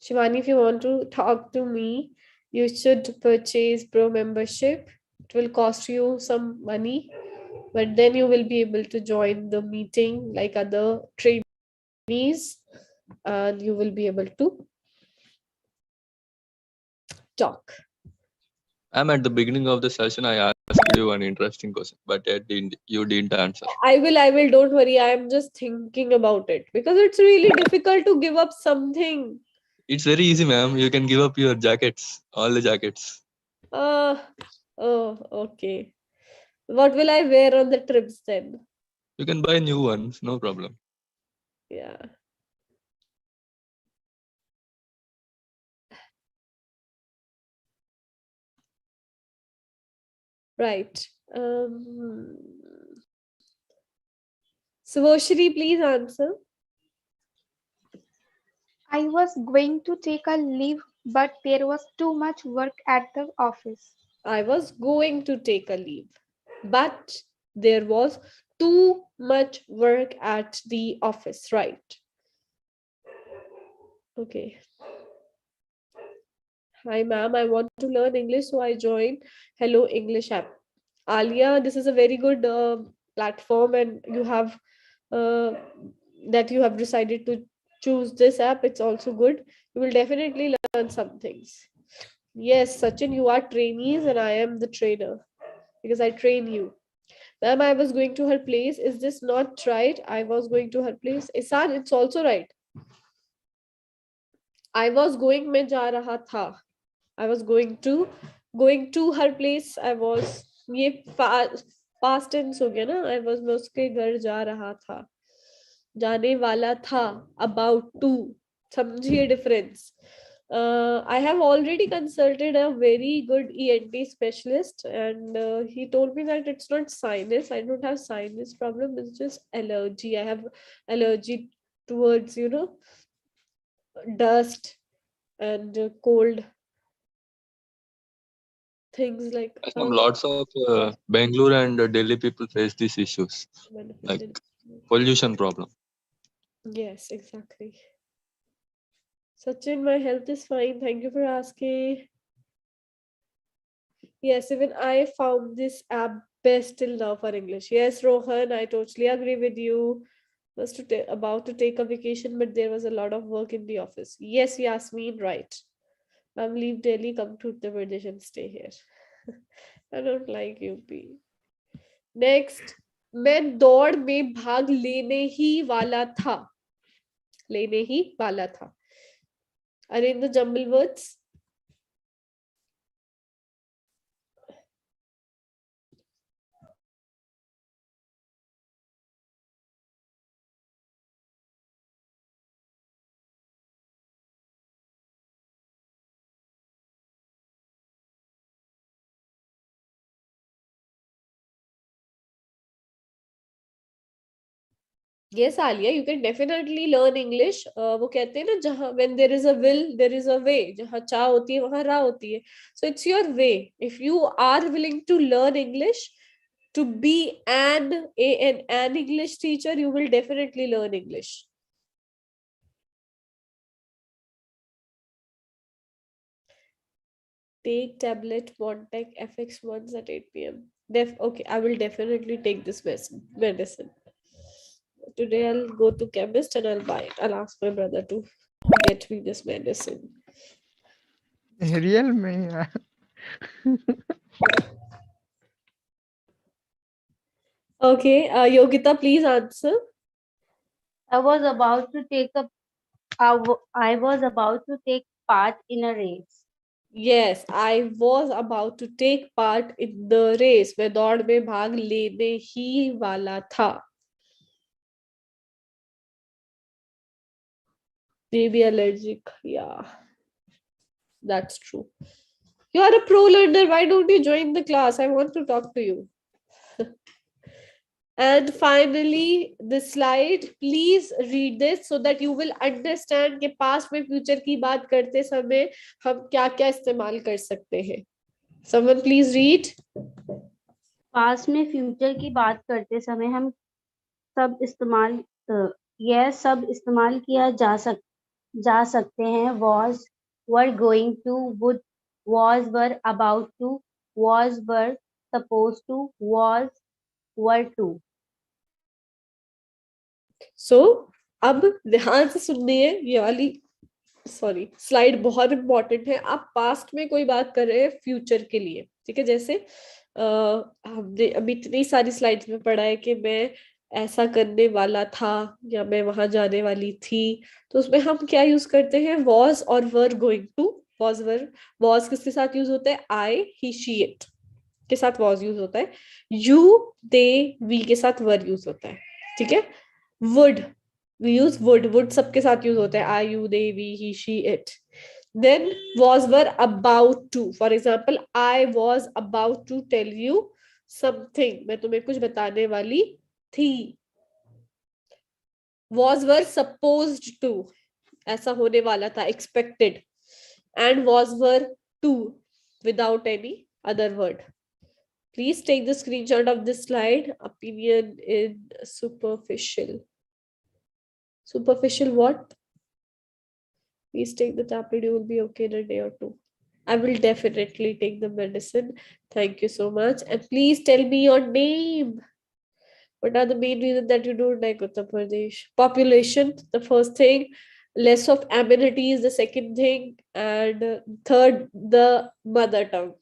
Shivani, if you want to talk to me, you should purchase Pro membership. It will cost you some money, but then you will be able to join the meeting like other trainees, and you will be able to talk. At the beginning of the session, I asked you an interesting question, but you didn't answer. I will. Don't worry. I am just thinking about it because it's really difficult to give up something. It's very easy, ma'am. You can give up your jackets, all the jackets. Oh, okay. What will I wear on the trips then? You can buy new ones, no problem. Yeah. Right. Suvoshri, please answer. I was going to take a leave, but there was too much work at the office. I was going to take a leave, but there was too much work at the office, right? Okay. Hi, ma'am. I want to learn English, so I joined Hello English app. Alia, this is a very good platform, and you have that you have decided to choose this app. It's also good. You will definitely learn some things. Yes, Sachin, you are trainees, and I am the trainer because I train you. Ma'am, I was going to her place. Is this not right? I was going to her place. Isan, it's also right. I was going, मैं जा रहा था. I was going to her place. I was, ये past tense हो गया ना. I was, मैं उसके घर जा रहा था. जाने वाला था. About to. समझिए difference. I have already consulted a very good ENT specialist, and he told me that it's not sinus. I don't have sinus problem. It's just allergy. I have allergy towards, you know, dust and cold things like Lots of Bangalore and Delhi people face these issues, like pollution problem. Yes, exactly. Sachin, my health is fine. Thank you for asking. Yes, even I found this app best till now for English. Yes, Rohan, I totally agree with you. Was about to take a vacation, but there was a lot of work in the office. Yes, Yasmin, right. Ma'am, leave Delhi, come to Uttar Pradesh and stay here. I don't like UP. Next, मैं दौड़ में भाग लेने ही वाला था. लेने ही वाला था. Arrange the jumble words. Yes, Alia, you can definitely learn English. वो कहते हैं ना जहाँ when there is a will, there is a way. जहाँ चाह होती है वहाँ राह होती है. So it's your way. If you are willing to learn English, to be an English teacher, you will definitely learn English. Take tablet Montec FX once at 8 p.m. Okay, I will definitely take this medicine. Today I'll go to chemist and I'll buy it. I'll ask my brother to get me this medicine. Real में Okay, Yogita, please answer. I was about to take part in a race. Yes, I was about to take part in the race. मैं दौड़ में भाग लेने ही वाला था. Maybe allergic. Yeah, that's true. You are a pro learner. Why don't you join the class? I want to talk to you. And finally, this slide, please read this so that you will understand कि past में future की बात करते समय हम क्या क्या इस्तेमाल कर सकते हैं. Someone please read. Past में future की बात करते समय हम सब इस्तेमाल यह सब इस्तेमाल किया जा सकते हैं. Was, were going to, would, was, were about to, was, were supposed to, was, were to. So, अब ध्यान से सुननी है ये वाली स्लाइड बहुत इंपॉर्टेंट है. आप पास्ट में कोई बात कर रहे हैं फ्यूचर के लिए, ठीक है. जैसे हमने अभी इतनी सारी स्लाइड्स में पढ़ा है कि मैं ऐसा करने वाला था या मैं वहां जाने वाली थी, तो उसमें हम क्या यूज करते हैं? वॉज और वर गोइंग टू. वॉज किसके साथ यूज होता है? आई, ही, शी, इट के साथ वॉज यूज होता है. यू, दे, वी के साथ वर यूज होता है, ठीक है. वुड, we use would सबके साथ यूज होता है. I, you, they, we, he, she, it. Then was, were about to. For example, I was about to tell you something. मैं तुम्हें कुछ बताने वाली थी. Was, were supposed to. ऐसा होने वाला था, expected. And was, were to without any other word. Please take the screenshot of this slide. Opinion in superficial. Superficial what? Please take the tablet. You will be okay in a day or two. I will definitely take the medicine. Thank you so much. And please tell me your name. What are the main reasons that you don't like Uttar Pradesh? Population, the first thing. Less of amenities, the second thing. And third, the mother tongue.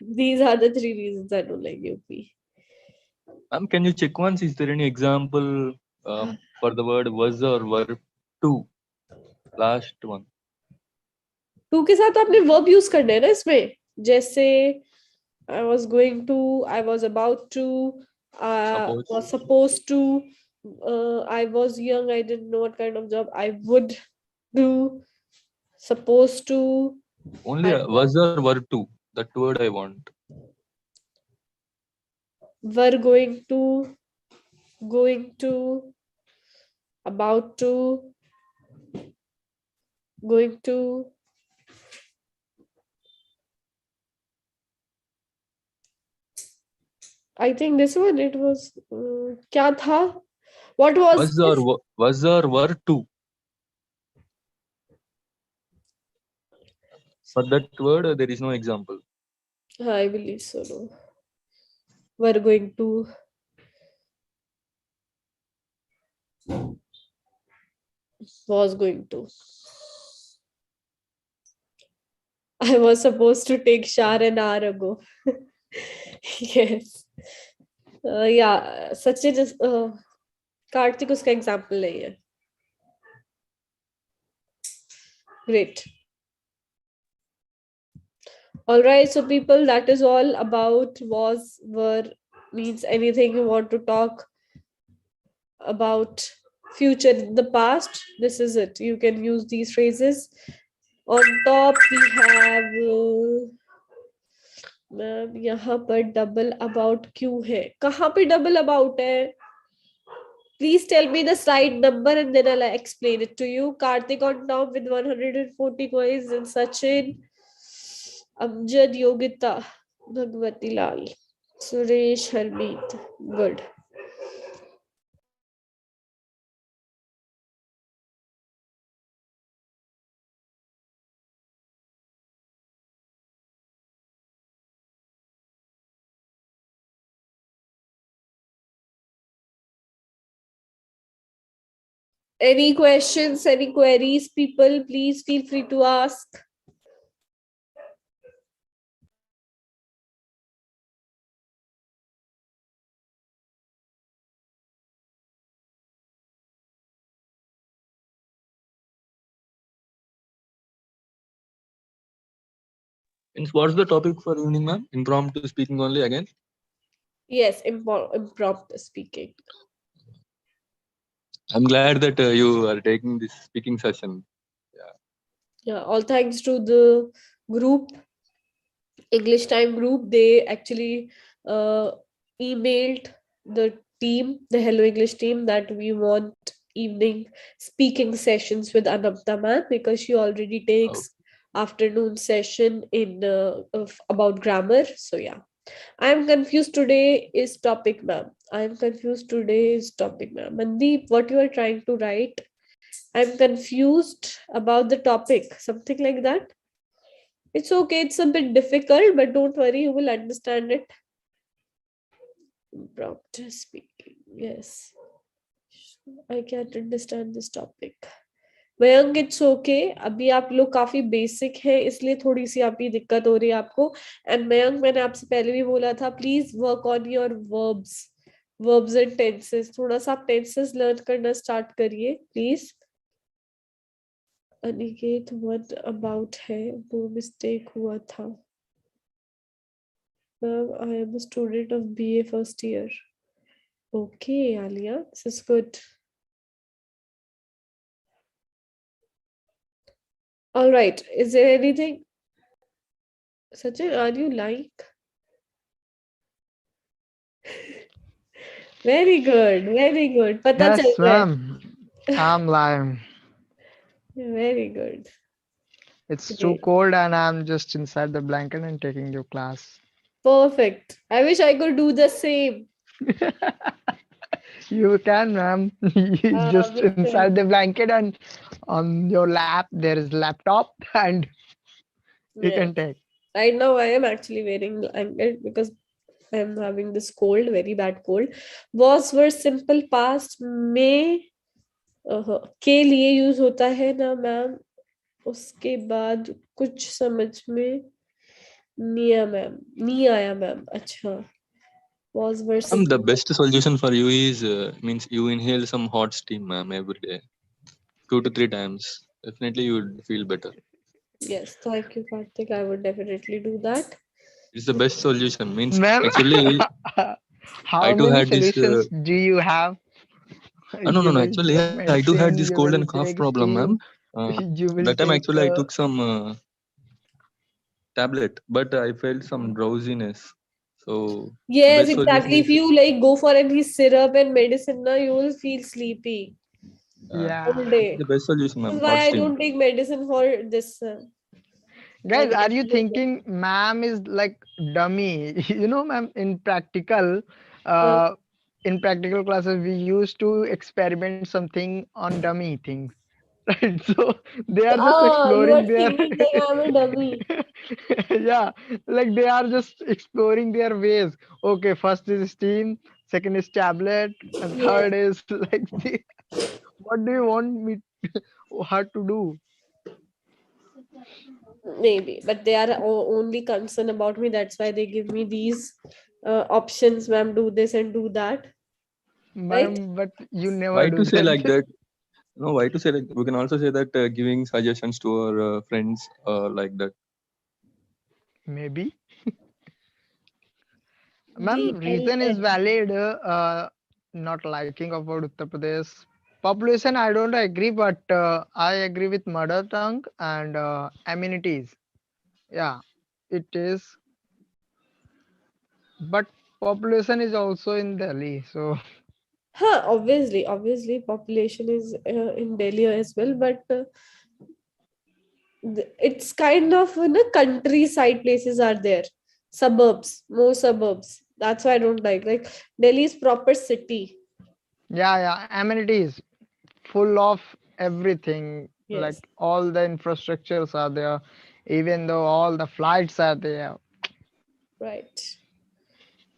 These are the three reasons I don't like UP. Can you check once? Is there any example for the word was or were to? Last one. To के साथ आपने verb use करना है ना इसमें. जैसे I was going to, I was about to, was supposed to, I was young, I didn't know what kind of job I would do, supposed to. Only was or were to. That word I want. Were going to, about to, going to. I think this one it was क्या था? What was was or were to? For that word there is no example. I believe so. No. We're going to. Was going to. I was supposed to take shower an hour ago. Yes. Yeah, Sachin is Karthik uska example nahi hai. Great. All right, so people, that is all about was, were, means anything you want to talk about future, the past. This is it. You can use these phrases. On top we have ma'am यहाँ पर double about क्यों है? कहाँ पे double about है? Please tell me the slide number and then I'll explain it to you. Karthik on top with 140 coins and Sachin, Amjad, Yogita, Bhagwati Lal, Suresh, Harmeet. Good. Any questions, any queries, people, please feel free to ask. And what's the topic for evening, ma'am? Impromptu speaking only again? Yes, impromptu speaking. I'm glad that you are taking this speaking session. Yeah, all thanks to the group, English Time group. They actually emailed the team, the Hello English team, that we want evening speaking sessions with Anamta ma'am because she already takes afternoon session in about grammar. So yeah, I'm confused today is topic, ma'am. I'm confused today is topic, ma'am. Mandeep, what you are trying to write? I'm confused about the topic, something like that. It's okay, it's a bit difficult, but don't worry, you will understand it. Prompt speaking, yes. I can't understand this topic. Mayank it's okay, अभी आप लोग काफी basic है इसलिए थोड़ी सी आपकी दिक्कत हो रही है आपको. एंड मयंक, मैंने आपसे पहले भी बोला था, please work on your verbs and tenses. थोड़ा सा आप टेंसेस लर्न करना स्टार्ट करिए प्लीज. अनिकेत, व्हाट अबाउट है, वो मिस्टेक हुआ था. I am a student of BA first year. Okay Alia, this is good. All right. Is there anything? Sachin, are you lying? Very good. Very good. पता Yes, चल रहा है. ma'am. I'm lying. Very good. It's too cold and I'm just inside the blanket and taking your class. Perfect. I wish I could do the same. You can, ma'am. You just inside the blanket and on your lap there is laptop and you can take. Right now I am actually wearing blanket because I am having this cold, very bad cold. Was were simple past में के लिए use होता है ना ma'am, उसके बाद कुछ समझ में नहीं आया मैम. अच्छा. Was were The best solution for you is means you inhale some hot steam, ma'am, every day, 2 to 3 times. Definitely you would feel better. Yes, thank you, Karthik. I would definitely do that. It's the best solution. Means Ma'am, actually, how I too many had this. solutions do you have? No. You will Actually, take I too had medicine, this you cold will and cough take problem, ma'am. steam, you will That time take actually I took some tablet, but I felt some drowsiness. So Yes, best exactly. solution If is you like go for any syrup and medicine, now you will feel sleepy all day. the best solution, ma'am. That's why Hot I steam. don't take medicine for this. Guys, are you thinking ma'am is like dummy? You know, ma'am, in practical classes, we used to experiment something on dummy things. Right? So they are just You are exploring their thinking that I'm a dummy. yeah, like they are just exploring their ways. Okay, first is steam, second is tablet, and third is like what do you want me her to do? Maybe, but they are only concerned about me. That's why they give me these options, ma'am, do this and do that. Right? Ma'am, but you never Why do to say that. like that? No, why to say like we can also say that giving suggestions to our friends like that. Maybe. Ma'am, reason is valid. Not liking about Uttar Pradesh population, I don't agree, but I agree with mother tongue and amenities. Yeah, it is. But population is also in Delhi, so Huh, obviously, population is in Delhi as well, but it's kind of countryside places are there, suburbs, more suburbs. That's why I don't like Delhi is proper city. Yeah, amenities full of everything. Yes. Like all the infrastructures are there, even though all the flights are there. Right.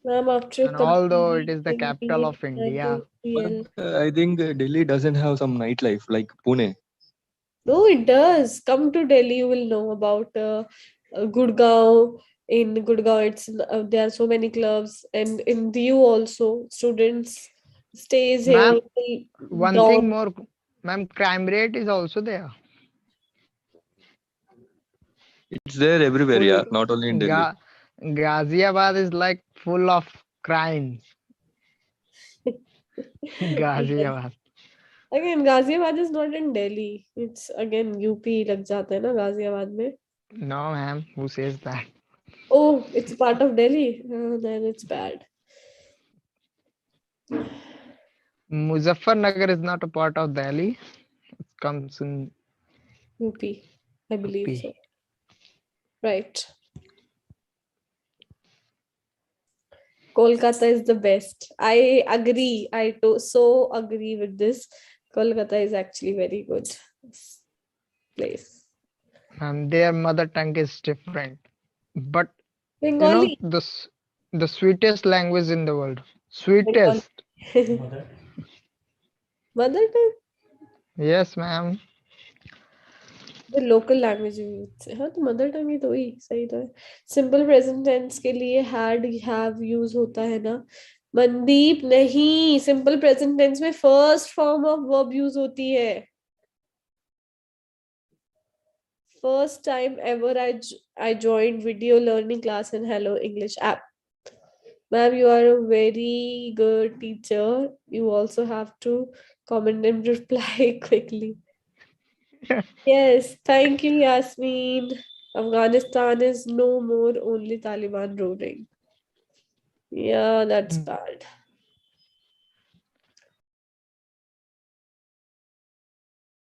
Ma'am, after And although it is the completing capital of the India. IOCL. I think Delhi doesn't have some nightlife like Pune. No, it does. Come to Delhi, you will know about Gurgaon. In Gurgaon, there are so many clubs, and in Diu also, students stays here. Ma'am, one Dorm. thing more, ma'am, crime rate is also there. It's there everywhere, yeah, not only in Delhi. Ghaziabad is like full of crimes. Ghaziabad. Again, Ghaziabad is not in Delhi. It's again UP lag jata hai na Ghaziabad mein. No, ma'am, who says that? Oh, it's part of Delhi. Then it's bad. Muzaffarnagar is not a part of Delhi. It comes in UP, I believe UP. so. Right. Kolkata is the best. I agree. So agree with this. Kolkata is actually very good place. And their mother tongue is different. But Bengali. the sweetest language in the world. Sweetest. Mother tongue? Yes, ma'am. The local language you would say. हाँ तो mother tongue ही तो ही सही तो है. Simple present tense के लिए had, have, use होता है ना. मनदीप नहीं. Simple present tense में first form of verb use होती है. First time ever I joined video learning class in Hello English app. Ma'am, you are a very good teacher. You also have to comment and reply quickly. Yes, thank you, Yasmin. Afghanistan is no more, only Taliban ruling. Yeah, that's bad.